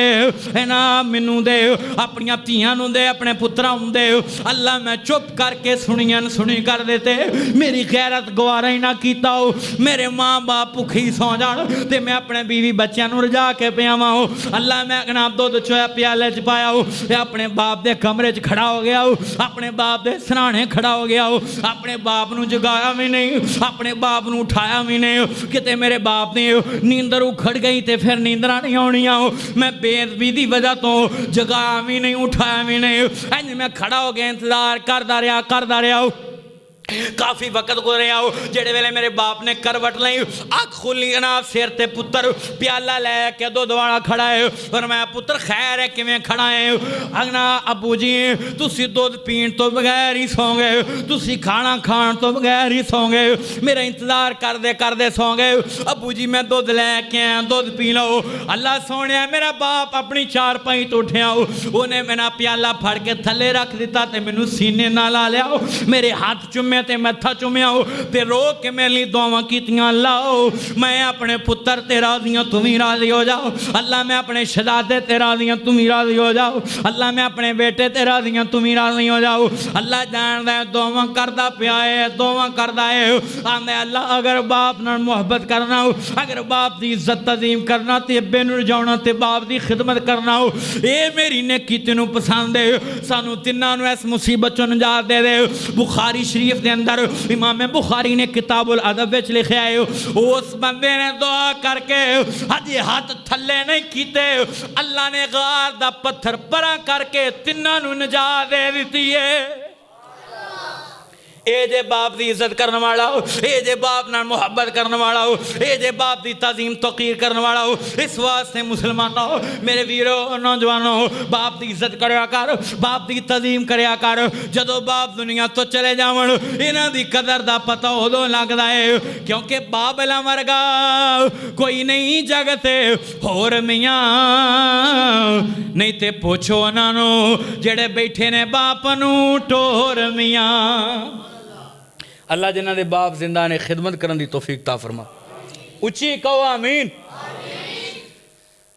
ना मैनू दे अपनियां धीआं नूं दे अपने पुत्रां नूं दे। अल्लाह मैं चुप करके सुनियन सुनी कर देते मेरी गैरत गवारा ही ना कीता मेरे माँ बाप भुखे ही सौ जान ते मैं अपने बीवी बच्चों नूं रजा के पियावां। अल्लाह मैं जनाब दुध चोया प्याले च पाया अपने बाप दे कमरे च खड़ा हो गया अपने बाप दे सराणे खड़ा हो गया अपने बाप नूं जगाया भी नहीं अपने बाप नूं उठाया भी नहीं। किते मेरे बाप ने नींदर उखड़ गई ते फिर नींदरां नहीं आउणियां मैं बेअदबी दी वजह तो जगाया भी नहीं उठाया भी नहीं। इंज मैं खड़ा हो गया इंतजार करता रहा काफ़ी वक्त गुजरिया जेड़े वेले मेरे बाप ने करवट ली अख खुली ना सिर ते पुत्र प्याला लैके दुध वाला खड़ा है और मैं पुत्र खैर है किवें खड़ा है अगना अबू जी तुसी दुध पीण तो बगैर ही सौ गए तुसी खाना खाण तो बगैर ही सौ गए मेरा इंतजार करदे करदे सौ गए अबू जी मैं दुध लैके आया दुध पी लो अल्लाह सोने मेरा बाप अपनी चारपाई तो उठिया उन्हें मेरा प्याला फड़ के थले रख दिता ते मैनू सीने नाल ला लिया मेरे हाथ चुमे ते मत्था चुमिया ते रो के मेरे लिए दुआवां कीतियां अल्लाह मैं अपने पुत्र ते राज़ी हूं तुम ही राज़ी हो जाओ अल्लाह मैं अपने शहजादे ते राज़ी हूं तुम ही राज़ी हो जाओ अल्लाह मैं अपने बेटे ते राज़ी हूं तुम ही राज़ी हो जाओ अल्लाह जानदा है दुआवां करदा पिया है दुआवां करदा है आंदा अल्लाह अगर बाप नाल मुहब्बत करना हो अगर बाप दी इज्जत तज़ीम करना ते अब्बे नूं रजाउणा ते बाप दी खिदमत करना हो ये मेरी नेकी तैनूं पसंद है सानू तिन्नां नूं इस मुसीबत चों निजात दे दे बुखारी शरीफ के अंदर इमाम बुखारी ने किताबुल अदब विच लिखा है उस बंदे ने दुआ करके हजे हाथ थले नहीं कीते अल्लाह ने गार दा पत्थर परा करके तिन्नां नूं निजात दे दित्ती है ए जे बाप की इज्जत करने वाला हो ए जे बाप नाल मुहब्बत करने वाला हो ए जे बाप की तज़ीम तौकीर करने वाला हो इस वास्ते मुसलमानों मेरे वीरों नौजवानों बाप की इज्जत करया कर बाप की तज़ीम करया कर जदों बाप दुनिया तो चले जावन इन्हां दी कदर दा पता उदों लगदा है क्योंकि बाबला वर्गा कोई नहीं जगते होर मियाँ नहीं ते पुछो उन्हां नूं जेड़े बैठे ने बाप नूं टोर मियाँ अल्लाह जिन्हां दे बाप जिंदा ने खिदमत करन दी तौफीक ता फरमा उच्ची कहो आमीन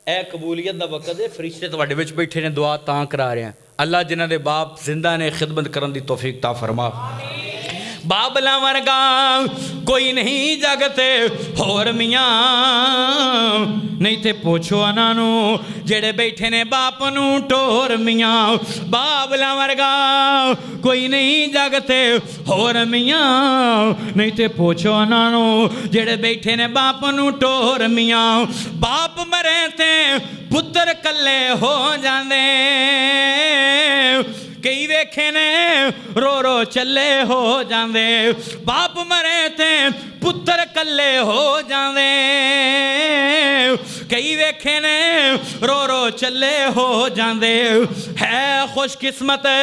ए कबूलियत दा वक्त है फरिश्ते तुहाडे विच बैठे ने दुआ तां करा रहे हैं अल्लाह जिन्हां दे बाप जिंदा ने खिदमत करन दी तौफीक ता फरमा बाबला वर्गा कोई नहीं जगते होर मियाँ नहीं ते पुछो उन्हां नूं जेड़े बैठे ने बाप नूं टोर मियाँ बाबला वर्गा कोई नहीं जगते होर मियाँ नहीं ते पुछो उन्हां नूं जेड़े बैठे ने बाप नूं टोर मियाँ बाप मरे ते पुत्र कल्ले हो जांदे कई वेखे ने रो रो चले हो जांदे बाप मरे ते पुत्र कल्ले हो जांदे कई वेखे ने रो रो चले हो जांदे है खुशकिस्मत है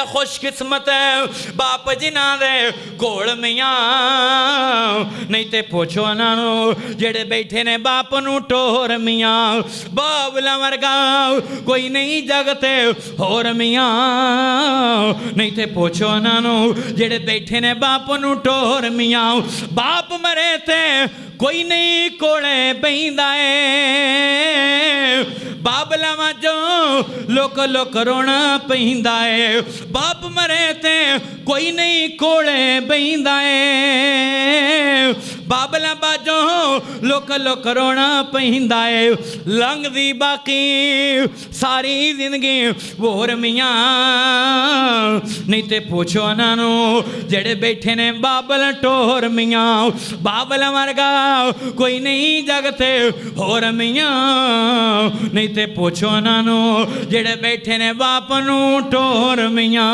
खुशकिस्मत बाप जिन्हां दे कोल मियाँ नहीं ते पुछो उन्हां नूं जेड़े बैठे ने बाप नूं टोर मियाँ बाबला वर्गा कोई नहीं जगते होर मियाँ नहीं ते पुछो उन्हां नूं जेड़े बैठे ने बाप नूं टोर मियाँ बाप मरे ते कोई नहीं कोले बहिंदा है बाबला वाजो लोक लोक रोना पैंदा है बाप मरे ते कोई नहीं कोले बहिंदा है बाबला बाजो लोक लोक रोना पैंदा है लंघदी बाकी सारी जिंदगी होर मियाँ नहीं ते पुछो उन्हां नूं जेड़े बैठे ने बाबल टोर मियाँ बाबला वर्गा कोई नहीं जगते होर मियाँ नहीं ते पुछो उन्हां नूं जेड़े बैठे ने बाप नूं टोर मियाँ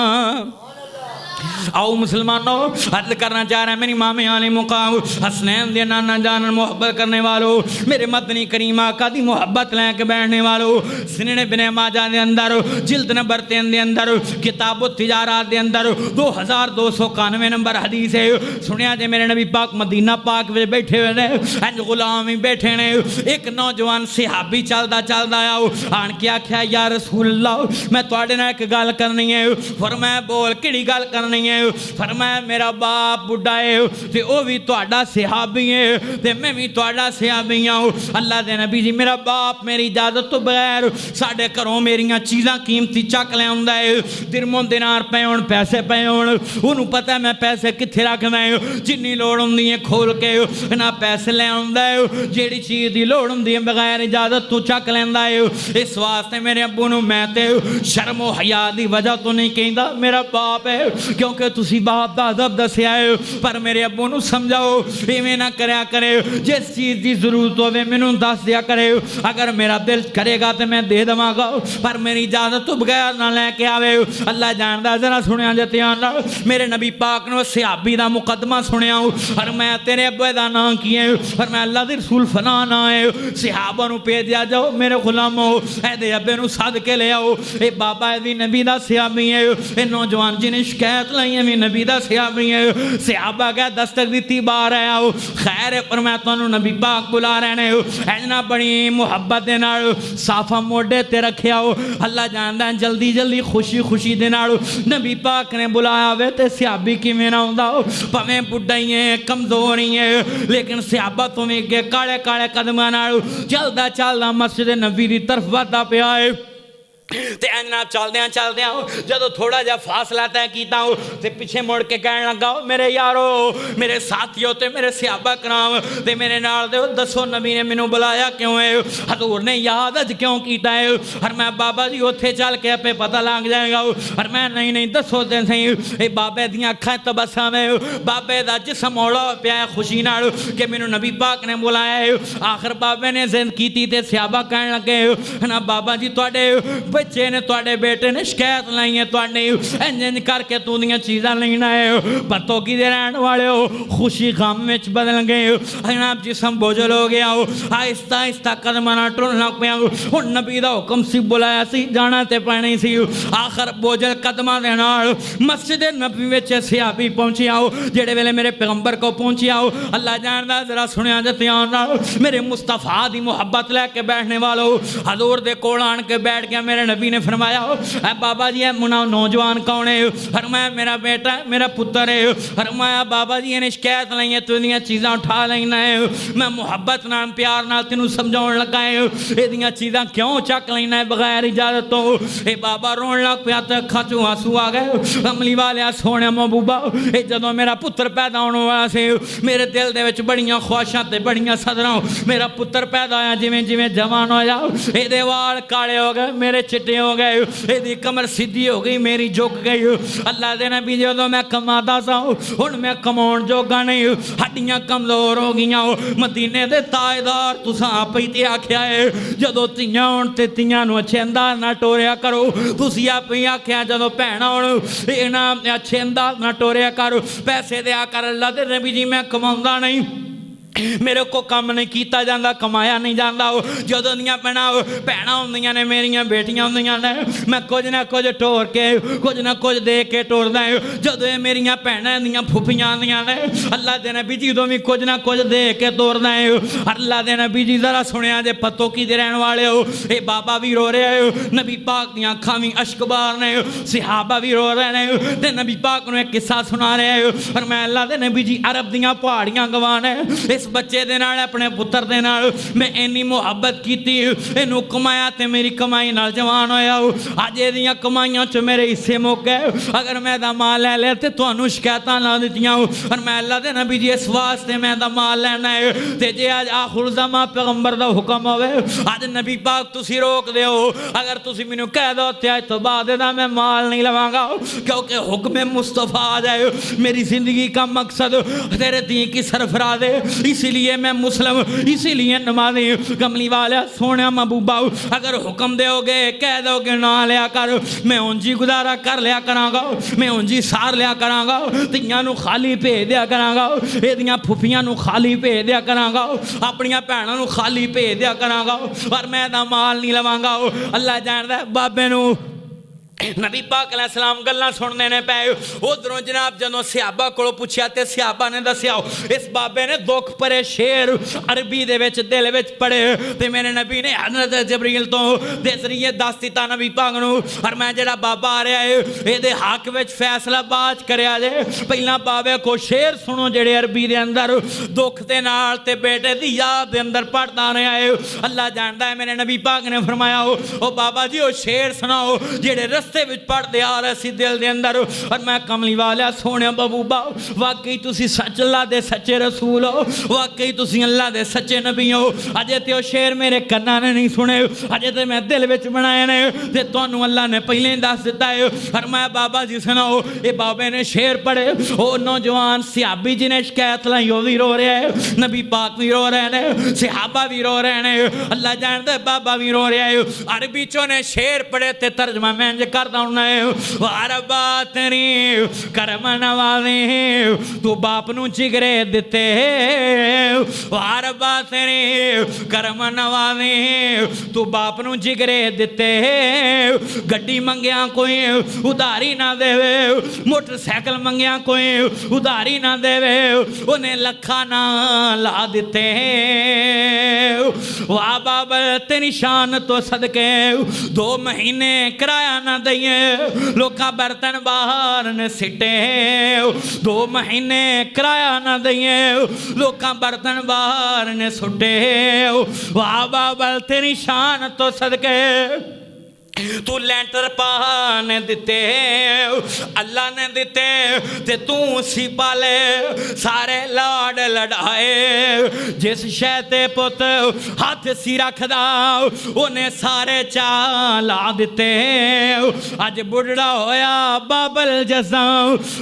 आओ मुसलमानों अर्ज करना चाह रहे हैं मेरी मामे आले मुकाम हसनैन दे नाना जान मोहब्बत करने वालों मेरे मदनी करीम आका दी मोहब्बत लेके बैठने वालों सिने बिने माजा दे अंदर जिल्द नंबर 3 दे अंदर किताब तिजारात दे अंदर 2291 नंबर हदीस है सुनिया जे मेरे नबी पाक मदीना पाक में बैठे हुए ने इंज गुलाम ही बैठे ने एक नौजवान सहाबी चलदा चलदा आओ आन के आख्या या रसूल अल्लाह मैं तुहाडे नाल एक गल करनी है फरमाया बोल किहड़ी गल करनी है फरमाया मेरा बाप बुढ़ा है ते ओ भी तुहाडा सहाबी है ते मैं भी तुहाडा सहाबी हूं अल्लाह दे नबी जी मेरा बाप मेरी इजाजत तो बगैर साडे घरों मेरियां चीज़ां कीमती चक लिआउंदा है दिरमों दिनार पे होण पैसे पे होण ओनू पता मैं पैसे कित्थे रखदा है जिन्नी लोड़ हुंदी है खोल के ना पैसे ले आउंदा है जेड़ी चीज़ दी लोड़ हुंदी है बगैर इजाजत तो चक लैंदा है इस वास्ते मेरे अब्बू नू मैं ते शर्म ओ हया दी वजह तो नहीं कहंदा मेरा बाप है क्योंकि तुसी बाप दा अदब दसिया है, पर मेरे अब्बू नूं समझाओ इवें ना करया करे, जिस चीज़ की जरूरत होवे मैनूं दस दिया करे, अगर मेरा दिल करेगा तो मैं दे देवांगा, पर मेरी इजाजत तो बगैर ना लैके आवे। अल्लाह जानदा, जरा सुनिया जे ध्यान नाल, मेरे नबी पाक ने सहाबी दा मुकदमा सुनिया और मैं तेरे अब्बे दा नाम की है और मैं अल्लाह दे रसूल फना ना है, सहाबा नूं भेजिया जाओ मेरे गुलामो एदे अब्बे नूं सद के ले आओ, ये बाबा भी नबी दा सहाबी है, ये नौजवान जी ने शिकायत लाई है भी नबी दा सहाबी है। सहाबा कह दस्तक दी बाहर आया हो, खैर है पर मैं तुहानूं नबी पाक बुला रहे ने, इन्ना बड़ी मुहब्बत दे नाल साफा मोढे ते रखिया हो। अल्लाह जानदा जल्दी जल्दी खुशी खुशी दे नाल नबी पाक ने बुलाया वे ते सहाबी किवें ना आउंदा हो, भावें बुढ़ा ही है कमजोर ही है, लेकिन सहाबा तो भी अगे काले काले कदमां नाल चलदा चलदा मस्जिद नबी दी तरफ वधदा पिया है। ते जनाब चलद्या चलद्या जो थोड़ा जहा फासला तय किया तो पिछे मुड़ के कह लगा मेरे यारो मेरे साथियों ते मेरे सहाबा कराम ते मेरे नाल दे दसो नबी ने मैनू बुलाया क्यों है, हजूर ने याद अज क्यों किया है, और मैं बाबा जी उत्थे चल के आपे पता लग जाएगा, और मैं नहीं नहीं दसो तो सही। ये बाबे दियां अखां तबस्सुम है, बाबे दा जिस्म हौला पिया खुशी नाल कि मैनू नबी पाक ने बुलाया है। आखिर बाबे ने जिद की ते सहाबा कहन लगे ना बाबा जी तुहाडे बच्चे ने तुहाडे बेटे ने शिकायत लाई है तुहाडे इंज इंज करके तू दियां चीज़ां लेना है, पतोगी दे रहने वाले हो खुशी गम में बदल गए, जनाब जिसम बोझल हो गया हो, आहिस्ता आहिस्ता कदमां नाल टुरन लग पिया। हुण नबी दा हुक्म सी बुलाया सी जाना ते पैना ही सी। आखिर बोझल कदमां दे नाल मस्जिद नबी विच सहाबी पहुंचे आओ, जेड़े वेले मेरे पैगंबर को पहुंचे आओ। अल्लाह जानदा जरा सुनिया जे ध्यान नाल, मेरे मुस्तफा दी मुहब्बत लैके बैठने वालों हजूर दे कोल आन के बैठ गया। मेरे नबी ने फरमाया ऐ बाबा जी मुना नौजवान कौन है, फरमाया मेरा बेटा मेरा पुत्र है, फरमाया बाबा जी ने शिकायत लाई है तू इहदियां चीज़ां उठा लेना है, मैं मुहब्बत नाल प्यार नाल तेनू समझाउण लगा है इहदियां चीज़ां क्यों चक लेना है बगैर इजाजत तो। ये बाबा रोन लग पिया तो अखां चों आंसू आ गए। कमली वालिया सोहणिया महबूबा ये जदों मेरा पुत्र पैदा होने वाला से मेरे दिल दे विच बड़ियां ख्वाहिशां ते बड़ियां सदरां, मेरा पुत्र पैदा होया जिवें जिवें जवान होया इहदे वाल काले हो गए मेरे चिट्टे हो गए, इहदी कमर सीधी हो गई मेरी झुक गई। अल्लाह दे नबी जदों मैं कमादा सा हुण मैं कमाउण जोगा नहीं, हड्डियां कमजोर हो गईयां। मदीने दे ताजदार तुसां आप ही ते आख्या है जदों धीआं होण ते धीआं नूं अच्छे अंदाज नाल टोरिया करो, तुसीं आप ही आख्या जदों भैणां होण इन्हां अच्छे अंदाज नाल टोरिया करो, पैसे दिया कर। अल्लाह दे नबी जी मैं कमाउंदा नहीं, मेरे को काम नहीं किया जाता कमाया नहीं जाता, जदों दियां भैणां होंदियां ने मेरियां बेटियां होंदियां ने मैं कुछ ना कुछ टोर के कुछ ना कुछ दे के टोरदा है। जदों ये मेरियां भैणां दियां फुफियां आंदियां ने अल्लाह दे नबी जी उदों भी कुछ ना कुछ दे के तोरदा है। अल्लाह दे नबी जी जरा सुनिया जे पतो की दे रहने वाले हो, ये बाबा भी रो रहे हो, नबी पाक दियां अखां भी अश्कबार ने, सहाबा भी रो रहे ने ते नबी पाक नूं एक किस्सा सुना रहे हो। और मैं अल्लाह दे नबी जी अरब दियां पहाड़ियां गवान है, इस बच्चे दे नाल अपने पुत्र दे नाल मैं इन्नी मुहब्बत कीती, इनू कमाया ते मेरी कमाई नाल जवान होया। अज इहदियां कमाइयां च मेरे हिस्से मुक गए, अगर मैं दा माल ले लिया ते तुहानूं शिकायतां ला दित्तियां। और मैं अल्लाह दे नबी जी इस वास्ते मैं दा माल लैना है ते जे अज आखिर ज़मां पैगंबर दा हुक्म होवे अज नबी पाक तुसीं रोक दिओ, अगर तुसीं मैनूं कह दो ते अज तो बाद दा मैं माल नहीं लवांगा, क्योंकि हुक्म मुस्तफा आ जाए। मेरी जिंदगी का मकसद तेरे दीन की सरफराज है, इसीलिए मैं मुस्लिम, इसीलिए नमाजी। कमली वाला सोने महबूबा अगर हुक्म दोगे कह दोगे ना लिया कर, मैं उंजी गुजारा कर लिया करांगा, मैं उंजी सार लिया करांगा, तियां नूं खाली भेज दिया करांगा, इहदियां फुफियां नूं खाली भेज दिया करांगा, अपनियां भैणां नूं खाली भेज दिया करांगा, पर मैं दा माल नहीं लवांगा। अल्लाह जानदा बाबे नूं नबी पाक अलैहिस्सलाम गल्लां सुनने ने पे। उधरों जनाब जदों सहाबा को पूछा तो सहाबा ने दसिया इस बाबे ने दुख भरे शेर अरबी दे विच दिल विच पढ़े ते मेरे नबी ने हज़रत जबरील तो दे जरिए दस दिता नबी पाक नूं, और मैं जेड़ा बाबा आ रहा है इहदे हक विच फैसला बात करया जे, पहला बाबे को शेर सुनो जेड़े अरबी दे अंदर दुख दे नाल ते बेटे दी याद दे अंदर पढ़दा रहा है। अल्लाह जानदा है मेरे नबी पाक ने फरमाया ओ बाबा जी ओ शेर सुनाओ जेड़े रस्ते विच पढ़ते आ रहे सी दिल दे अंदर और मैं कमली वालिया सोने बबूबा वाकई तुसी सच अल्लाह दे सच्चे रसूल हो वाकई तुसी अल्लाह दे सच्चे नबी हो अजे ते शेर मेरे कन्ना ने नहीं सुने अजे ते मैं दिल विच बनाए ने ते तुहानू अल्लाह ने पहले ही दस दिता है और मैं बाबा जी सुनाओ ये बाबे ने शेर पढ़े वो नौजवान सिहाबी जी ने शिकायत लाई वो भी रो रहा है नबी पाक भी रो रहे हैं सिहाबा भी रो रहे हैं अल्लाह जानता बाबा भी रो रहा है अरबी चो ने शेर पढ़े ते तर्जमा मैं इंज करदा हुंदा है अरबा तेरी करम नवाज़े तू बाप नू जिगरे दिते अरबा तेरी करम नवाज़े तू बाप नू जिगरे दिते गड्डी मंगिया कोई उधारी ना देवे मोटरसाइकिल मंगिया कोई उधारी ना देवे उन्हें लखा ना ला दिते वाह बाबा तेरी शान तो सदके 2 महीने किराया ना दइए लोका बर्तन बाहर ने सिटे 2 महीने किराया ना दइए लोका बर्तन बाहर ने सुटे वाह बाबा तेरी शान तो सदके तू लैंटर पाने दिते अल्लाह ने दिते ते तू सी पाले सारे लाड लड़ाए जिस शह ते पुत हाथ सी रखदा उन्हें सारे चा ला दिते अज बुढ़ड़ा होया बाबल जसा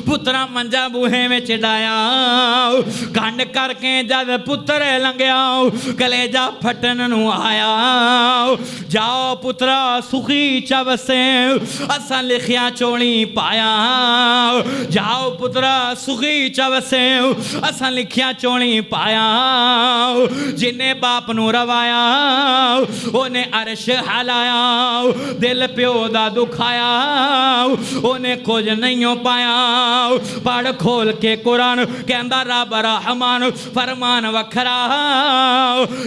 पुत्रा मंजा बूहे में चढ़ाया गंड करके जद पुत्र लंघिया कलेजा फटन नू आया जाओ पुत्रा सुखी चवसे असा लिखिया चोली पाया जाओ पुत्रा सुखी चवसे असा लिखिया चोली पाया जिन्हें बाप नू रवाया उन्हें अरश हलाया दिल प्यो दा दुखाया उन्हें कुछ नहीं पाया पढ़ खोल के कुरान कहंदा रब रहमान फरमान वखरा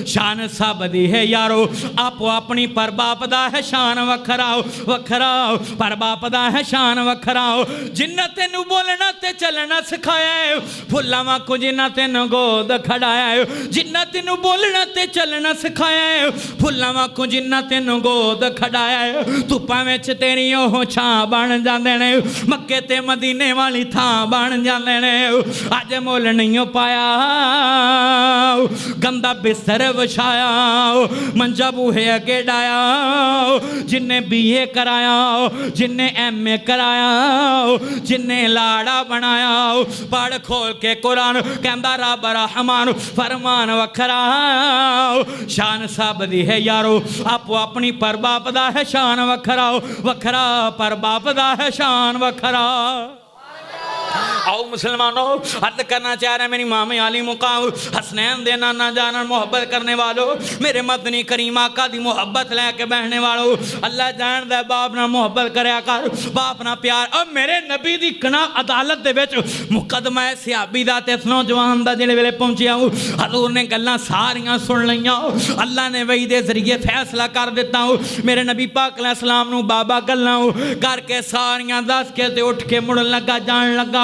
शान सब दी है यारो आपो अपनी पर बाप दा है शान वखराओ वखराओ पर बाप दा है शान वखराओ जिन्ना तेनू बोलना ते चलना सिखाया फुल्लां वांगू जिन्ना तेनू गोद खड़ाया जिन्ना तेनू बोलना ते चलना सिखाया फुल्लां वांगू जिन्ना तेनू गोद खड़ाया धुप्पां विच तेरी ओह छां बन जांदे ने मक्के ते मदीने वाली थां बन जांदे ने अज मुल नहीं पाया गंदा बिस्तर विछाया मंजा बूहे अगे डाया जिन्ने BA कराया जिन्ने MA कराया जिन्ने लाड़ा बनाया पढ़ खोल के कुरान कहंदा रब रहमान फरमान वखरा शान सब दी है यारो आपो अपनी पर बाप दा है शान वखरा वखरा पर बाप दा है शान वखरा आओ मुसलमानों अर्ज करना चाह रहे मेरी मामे आली मुकाम हसनैन दे नाना जान मोहब्बत करने वालों मेरे मदनी करीम आका दी मोहब्बत लैके बहने वालों अल्लाह जानदा बाप ना मोहब्बत करया कर बाप ना प्यार और मेरे नबी दी कना अदालत दे विच मुकदमा है सिहाबी दा ते नौजवान दा जिहड़े वेले पहुंचिया हजूर ने गल्लां सारियां सुन लईयां अल्लाह ने वही दे जरिए फैसला कर दिता मेरे नबी पाक अलैहि सलाम नू बाबा गल्लां करके सारियां दस के ते उठ के मुड़न लगा जान लगा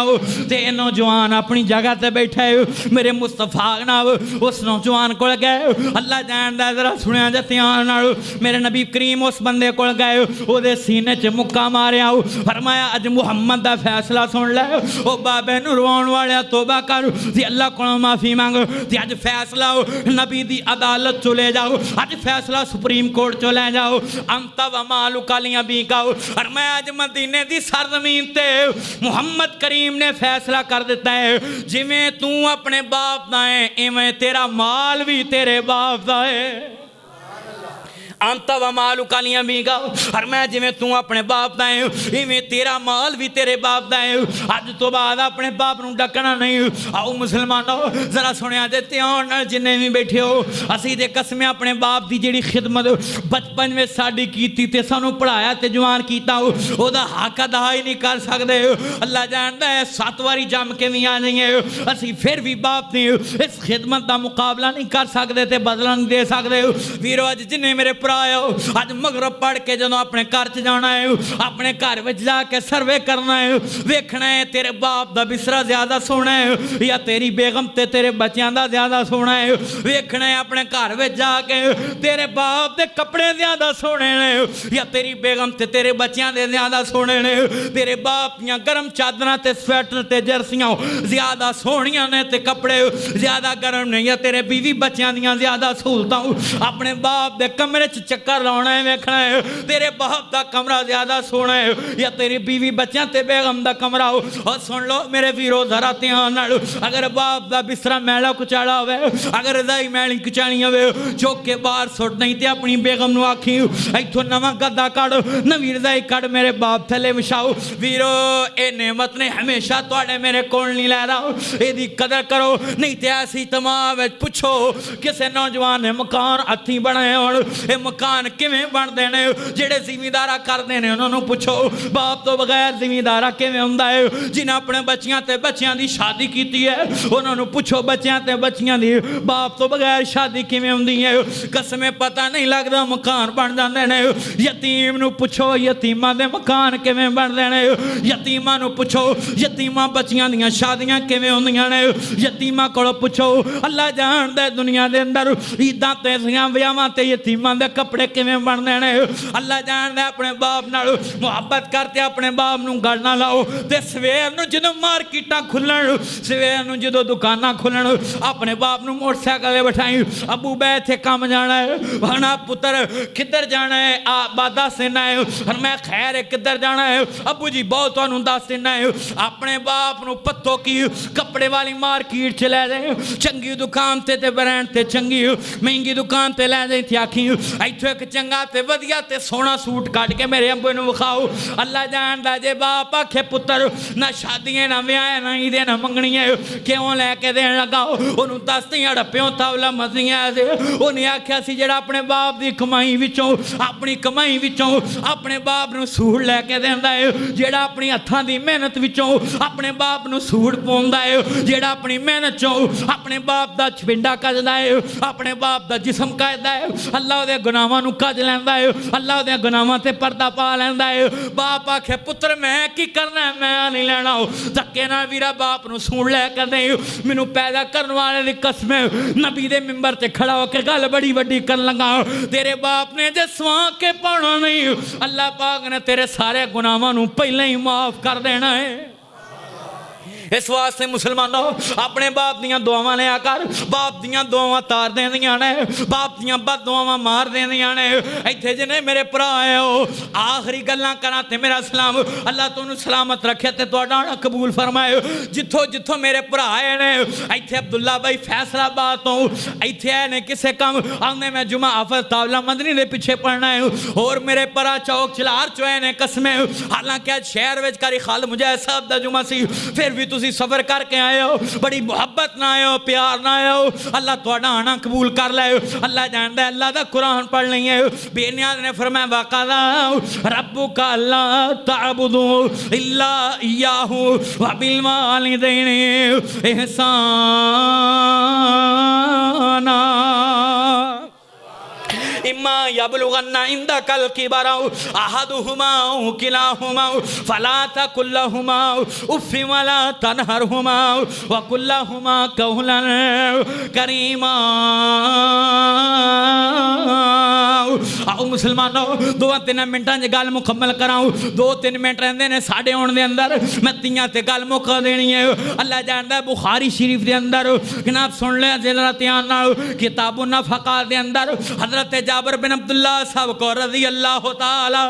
ते नौजवान अपनी जगह ते बैठा है मेरे मुस्तफा नाल उस नौजवान को गए अल्लाह जानदा जरा सुनिया जे ध्यान नाल मेरे नबी करीम उस बंदे को गए ओदे सीने च मुक्का मारिया फरमाया अज मुहम्मद दा फैसला सुन ले ओ बाबे नू रोण वालिया तौबा कर ते अल्लाह कोलों माफी मांग ते अज फैसला नबी दी अदालत चो ले जाओ अज फैसला सुप्रीम कोर्ट चो ले जाओ अंत व मालू कालियां भी गाओ और मैं अज मदीने दी सरजमीन ते मुहम्मद करीम ने फैसला कर दिता है जिवें तू अपने बाप दा है इवें तेरा माल भी तेरे बाप दा है अंत व मालू कालियां भी गाओ और मैं जिवें तू अपने बाप दा है इवें तेरा माल भी तेरे बाप दा है अज तो बाद अपने बाप नूं डकना नहीं आओ मुसलमानों जरा सुनिया जे ध्यान नाल जिन्ने भी बैठे हो असीं ते कसम अपने बाप दी जिहड़ी खिदमत बचपन में साडी कीती ते सानू पढ़ाया ते जवान कीता ओदा हक अदा ही नहीं कर सकदे अल्लाह जानदा है 7 वारी जम के भी आ जाइए असीं फिर भी बाप दी इस खिदमत दा मुकाबला नहीं कर सकदे ते बदला नहीं दे सकदे वीरो अज जिन्ने मेरे भराओ अज मगरब पढ़ के जो अपने घर च जाना है, अपने घर में जाके सर्वे करना है, वेखना है तेरे बाप का बिस्तरा ज्यादा सोना है या तेरी बेगम ते तेरे बच्चों का ज्यादा सोना है। वेखना है अपने घर में जाके तेरे बाप के कपड़े ज्यादा सोने ने या तेरी बेगम ते तेरे बच्चों के ज्यादा सोने ने। तेरे बाप दियां गर्म चादर ते स्वेटर ते जर्सियां ज्यादा सोहणियां ने ते कपड़े ज्यादा गर्म नहीं या तेरे बीवी बच्चों दियां ज्यादा सहूलतां। अपने बाप दे कमरे च चक्कर लाना है, वेखना है तेरे बाप दा कमरा ज्यादा सोहना है या तेरी बीवी बच्चों ते बेगम दा कमरा। और सुन लो मेरे वीरो जरा ध्यान नाल, अगर बाप दा बिस्तरा मैला कुचाला होवे, अगर रजाई मैली कुचाली होवे, चुक के बाहर सुट, नहीं ते अपनी बेगम नूं आखी इथों नवां गद्दा कढ़, नवीं रजाई कढ़, मेरे बाप थले विछाओ। वीरो ये नेमत ने हमेशा तुहाडे मेरे कोल नहीं लै रहा, इहदी कदर करो। नहीं तो ऐसी तमाम पुछो किसी नौजवान ने मकान हथी बनाए हो, ये मकान किवें बनते हैं, जेडे जिमीदारा करते हैं उन्होंने पूछो बाप तो बगैर जिमीदारा किवें हुंदा है। जिन्हें अपने बच्चियां ते बच्चियां दी शादी की है उन्होंने पूछो बच्चियां ते बच्चियां दी बाप तो बगैर शादी किवें हुंदी है। कसमें पता नहीं लगता मकान बन जाते हैं। यतीम नूं पूछो यतीमां दे मकान किवें बनते हैं, यतीमां नूं पूछो यतीमां बच्चियां दियां शादियां किवें हुंदियां ने, यतीमां कोलों पूछो अल्लाह जानदा है दुनिया दे अंदर ईदां ते विआहां ते यतीमां दे कपड़े किवें बनदे ने। अल्लाह जानदा अपने बाप नाल मुहब्बत करते अपने बाप नूं गल ना लाओ। ते सवेर नूं जदों मार्केटां खुल्लण, सवेर नूं जदों दुकानां खुल्लण, अपने बाप नूं मोटरसाइकिल ते बिठाई, अबू बै इत्थे काम जाना है, हना पुत्र किधर जाना है, आ बादा सेना है, और मैं खैर है किधर जाना है, अबू जी बहुत तुहानूं दस देना है। अपने बाप नूं पत्तो की कपड़े वाली मार्केट च लै जाए, चंगी दुकान ते ब्रांड ते चंगी महंगी दुकान ते लै जाए, आखी इत्थों एक चंगा ते वधिया ते सोहना सूट कट के मेरे अंबे नूं विखाओ। अल्लाह जानदा जे बाप आखे पुत्र ना शादियां ना विआह ना ईदे ना मंगणियां क्यों लैके देन लगा, उन्होंने दस हड़प्यों तवला मजियां से उन्हें आख्या सी जेड़ा अपने बाप की कमाई विचों अपनी कमाई विचों अपने बाप नूं सूट लैके देंदा है, जेड़ा अपनी हत्थां दी मेहनत विचों अपने बाप नूं सूट पाउंदा है, जेड़ा अपनी मेहनत चों अपने बाप दा पिंडा कजदा है, अपने बाप दा जिस्म कजदा है, अल्लाह दे गुनाहां नूं कज लैंदा है, अल्लाह दे गुनाहां ते पर्दा पा लैंदा है। बाप आखे पुत्र मैं की करना है, मैं नहीं लेना धक्के नाल वीरा बाप नूं सूट लैके दे। मैनूं पैदा करन वाले दी कसम नबी दे मिंबर ते खड़ा होकर गल बड़ी वड्डी करन लगा, तेरे बाप ने जे सवा के पाउणा नहीं, अल्लाह पाक ने तेरे सारे गुनाहां नूं पहले ही माफ कर देना है। इस वास्ते मुसलमानों अपने बाप दियां दुआवां लिया कर, बाप दियां दुआवां तार देंदियां ने, बाप दियां बद दुआवां मार देंदियां ने। इत्थे जिन्हें मेरे भरा आए हो आखिरी गल्लां करा ते मेरा सलाम अल्लाह तुहानूं सलामत रखे ते तुहाडा कबूल फरमाए। जिथों जिथों मेरे भरा आए ने, इत्थे अब्दुल्ला भाई फैसलाबाद तो इत्थे आए ने किसे काम आंदे मैं जुमा हाफिज तावला मदनी दे पिछे पढ़ना है, और मेरे भरा चौक चलार चो आए ने कसमें, हालांकि आज शहर विच कारी खाल मुजाहिद साहब दा जुमा सी, फिर भी तुसी सफर करके आए हो, बड़ी मुहब्बत ना आए हो, प्यार ना आए हो, अल्लाह तुहाडा आना कबूल कर ले। अल्लाह जानदा है अल्लाह दा कुरान पढ़ नहीं है, बेनियाज ने फरमाया वक़ज़ा रब्बुका अल्ला तअबुदू इल्ला इय्याहु व बिल वालिदैनि इहसाना इम्मा यबलुगन्ना इंदकल किबरा अहदुहुमा औ किलाहुमा फला तकुल लहुमा उफ़्फ़िन वला तनहरहुमा व कुल लहुमा कौलन करीमा। आओ मुसलमानों 2-3 मिनटां च गल मुकम्मल कराऊं, 2-3 मिनट रहंदे ने साढ़े होने दे अंदर, मैं तियां ते गल मुका देनी है। अल्लाह जानदा है बुखारी शरीफ दे अंदर जनाब सुन लिया जरा ध्यान नाल, किताबुन नफ़क़ात दे अंदर हज़रत जाबिर बिन अब्दुल्ला साहब को रज़ी अल्लाह ताला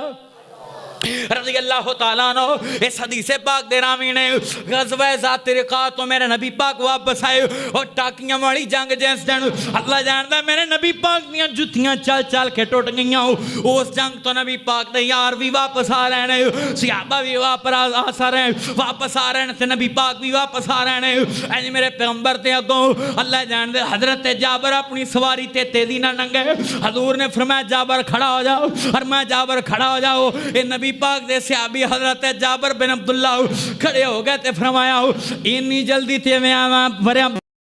अन्हु इस हदीस पाक दे रावी ने ग़ज़वा ज़ात रिक़ा तो मेरे नबी पाक वापस आए, और टाकियां वाली जंग जिस दिन अल्लाह जानदा मेरे नबी पाक दियां जुत्तियां चल चल के टुट गईयां, उस जंग तो नबी पाक दे यार भी वापस आ रहे हैं, सहाबा भी वापस आ रहे हैं, ते नबी पाक भी वापस आ रहे हैं। इंज मेरे पैगंबर ते अगों अल्लाह जानदे हज़रत जाबिर अपनी सवारी ते तेजी ना नंगे, हजूर ने फरमाया जाबिर खड़ा हो जाओ, और मैं जाबिर खड़ा हो जाओ, ये नबी पाक दे सहाबी हजरत जाबिर बिन अब्दुल्ला खड़े हो गए ते फरमाया इन्नी जल्दी ते मैं आवां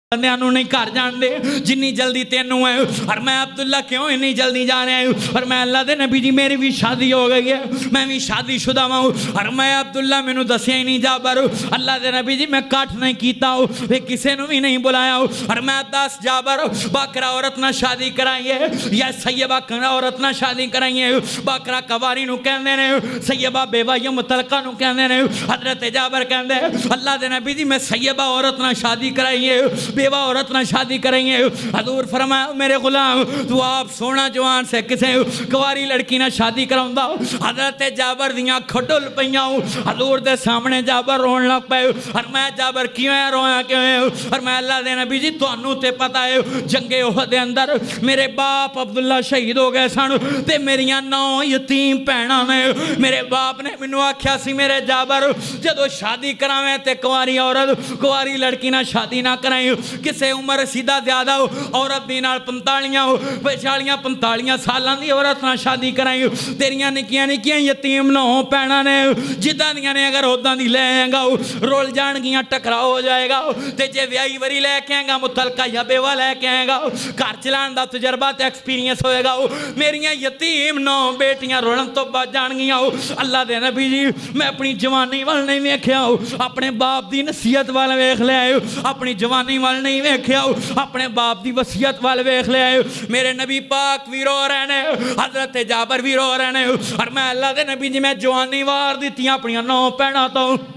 बंदियां नूं नहीं घर जान दे जिन्नी जल्दी तेनू है। और मैं अब्दुल्ला क्यों इन्नी जल्दी जा रहा है? और मैं अल्लाह दे नबी जी मेरी भी शादी हो गई है, मैं भी शादीशुदा हूँ। और मैं अब्दुल्ला मैनू दसिया ही नहीं जाबर, अल्लाह दे नबी जी मैं कट नहीं किया वे किसी ने भी नहीं बुलाया। और मैं दस जाबर बकरा औरत ना शादी कराई है या सैयबा औरत ना शादी कराई है? बकरा कवारी नूं कहंदे ने, सैयबा बेवाई मुतलका नूं कहंदे ने। हजरत जाबर कहंदे अल्लाह दे नबी जी मैं सैयबा औरत ना शादी कराई है, बेवा औरत ना शादी करेंगे। हजूर फरमाया मेरे गुलाम तू आप सोना जवान से किसे कुंवारी लड़की ना शादी कराउंदा? हजरत जाबर दियां खडुल पईयां। हजूर दे सामने जाबर रोन लग पे। और मैं जाबर क्यों रोया क्यों? और मैं अल्लाह दे नबी जी तुहानू ते पता है जंगे ओहद दे अंदर मेरे बाप अब्दुल्ला शहीद हो गए सन ते मेरियां 9 यतीम भैणां ने। मेरे बाप ने मैनू आख्या सी मेरे जाबर जदों शादी करावें ते कुंवारी औरत कुंवारी लड़की ना शादी ना कराई। किसे उम्र सीधा ज्यादा हो औरत दी नाल 45 सालां दी औरत नाल शादी कराई। तेरियां निक्कियां निक्कियां यतीम 9 भैणां ने जिद्दां दियां ने अगर उदां दी ले आएगा रुल जाणगियां, टकराव हो जाएगा। ते जे व्याही वरी लैके आएगा मुतलका या बेवा लैके आएगा घर चलाण दा तजर्बा ते एक्सपीरियंस होएगा। मेरियां यतीम 9 बेटियां रुलन तो बच जाणगियां। अल्लाह दे नबी जी मैं अपनी जवानी वाल नहीं वेख्या, अपने बाप दी नसीहत वाल वेख लिया, अपनी जवानी वाल नहीं वेख्या, अपने बाप की वसीयत वाल वेख लिया। मेरे नबी पाक भी रो रहे ने, हजरत जाबर भी रो रहे ने। और मैं अल्लाह के नबी जी मैं जवानी वार दी अपन 9 भैनों तो।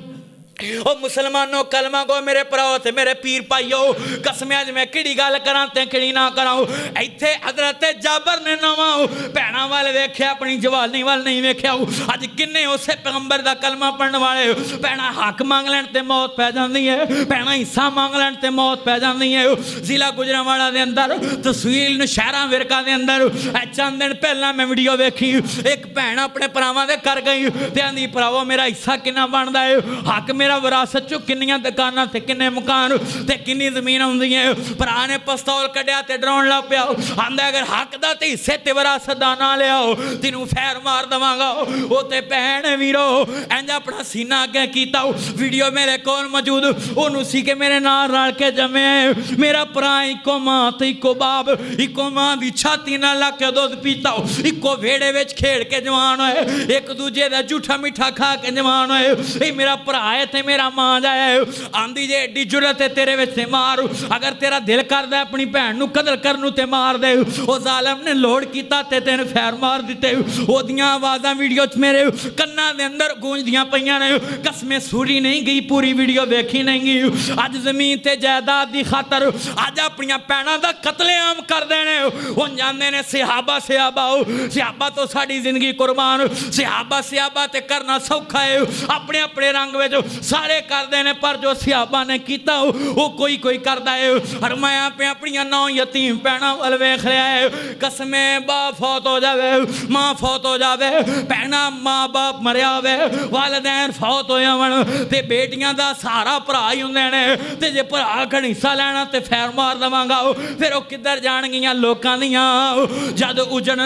ओ मुसलमानों कलमा को मेरे भराओ ते मेरे पीर भाईओ कसम अज मैं किड़ी गल करा ते किड़ी ना करा। इत्थे हजरत जाबर ने नवा भैणों वाल वेख्या अपनी जवानी वाल नहीं वेख्या। अज किन्ने उसे पैगंबर दा कलमा पढ़ने वाले भैणा हक मंग लैण ते मौत पै जाती है, भैणा हिस्सा मंग लैण ते मौत पै जाती है। जिला गुजरांवाला दे अंदर तहसील नौशहरा विरका दे अंदर चंद दिन पहला मैं वीडियो वेखी एक भैन अपने भरावां दे कर गई ते आंदी भरावो मेरा हिस्सा किन्ना बनदा है, हक मेरा विरासत चो किन्नियां दुकानां ते किन्ने मकान ते किन्नी जमीन आउंदी है। भरा ने पिस्तौल कढ़िया ते डराउण लग पिया, आंदा अगर हक दा ते हिस्से ते विरासत दा ना लियाओ तेनू फैर मार दवांगा। ओ ते भैन वीरो इंज अपना सीना अगे कीता। वीडियो मेरे कोल मौजूद ओनू सी के मेरे नाल रल के जमे मेरा भरा इको मां ते इको बाप इको मां दी छाती नाल लग के दुध पीता, इको वेड़े विच खेड़ के जवान होए, एक दूजे दा झूठा मिठा खा के जवान होए। ए मेरा भरा है ते मेरा मां जाए आंदी जे एडी जुरत है तेरे विच ते मार, अगर तेरा दिल करदा अपनी भैन नू कतल करनू ते मार दे। ओ जालिम ने लोड कीता ते तेन फैर मार दिते। ओदियां आवाज़ां वीडियो च मेरे कन्नां दे अंदर गूंजदियां पईयां ने। कसमें सूरी नहीं गई, पूरी वीडियो देखी नहीं गई। अज जमीन ते जायदाद दी खातर अज अपनियां भैणां दा कतलेआम कर देने हुण जांदे ने सहाबा सहाबा तो साडी जिंदगी कुर्बान, सहाबा ते करना सौखा है, अपने अपने रंग विच सारे करते हैं पर जो सहाबा ने किया वो कोई कोई करता है। और मैं अपनियां 9 यतीम भैनों वाल वेख लिया है। कसमे बाप फौत हो जाए, माँ फौत हो जाए, भैना माँ बाप मरिया होवे, वालदैन फौत हो जावन ते बेटियां दा सहारा भरा ही हुंदे ने। ते जे भरा घण हिस्सा लैना ते फैर मार देवांगा फिर वो किधर जाणगियां लोकां दियां जद उजड़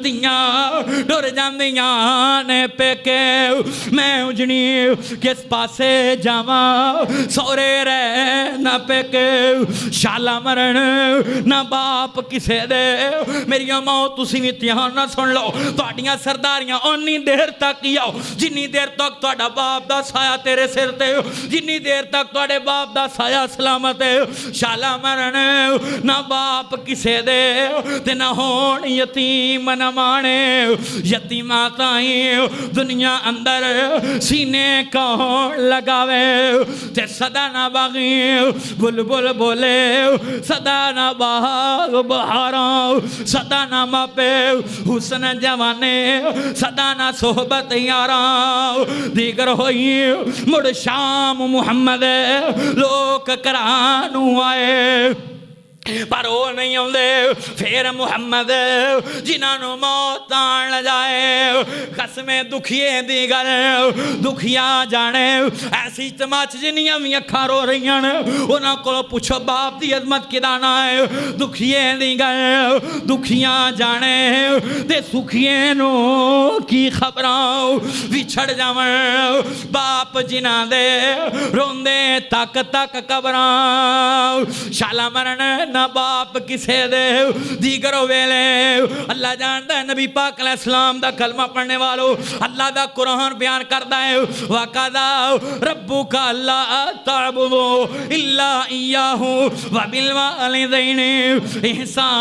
तियां टुर जांदियां ने पेके। मैं उजनी किस पासे जावा सौरे रह ना पेके, शाला मरण ना बाप किसे दे। मेरी माओ तुसी भी ध्यान ना सुन लो, तुहाडियां सरदारियां उन्नी देर तक ही आओ जिन्नी देर तक तुहाडा बाप दा साया तेरे सिर ते, जिन्नी देर तक तुहाडे बाप दा साया सलामत है। शाला मरण ना बाप किसे दे ते ना होण यतीम न माणे, यतीमा ताई दुनिया अंदर सीने कौन लगावे। ते सदा ना बागी बुलबुल बोले, सदा ना बाग बहारा, सदा ना मापे हुस्न जवाने, सदा ना सोहबत यारा। दीगर होई मुड़ शाम मुहम्मद लोक करानू आए। पर वो नहीं आते। फिर मुहम्मद जिन्होंने मौत आन जाए कसमें दुखिए दी गल दुखिया जाने ऐसी चमच जिन्नियां भी अखां रो रही उन्होंने को पूछो बाप की अजमत किदा ना है। दुखिए दी गल दुखिया जाने ते सुखिए नो की खबरां विछड़ जावन बाप जिन्हां दे रोंदे तक तक कबरां शाला मरन ना बाप किसे दे दीगर वेले। अल्लाह जानता है नबी पाक अलैहिस्सलाम दा कलमा पढ़ने वालों अल्लाह दा कुरान बयान करता है वक़दा रब्बुका अल्ला ताबुदू इल्ला इय्याहु व बिल वालिदैनि इहसाना।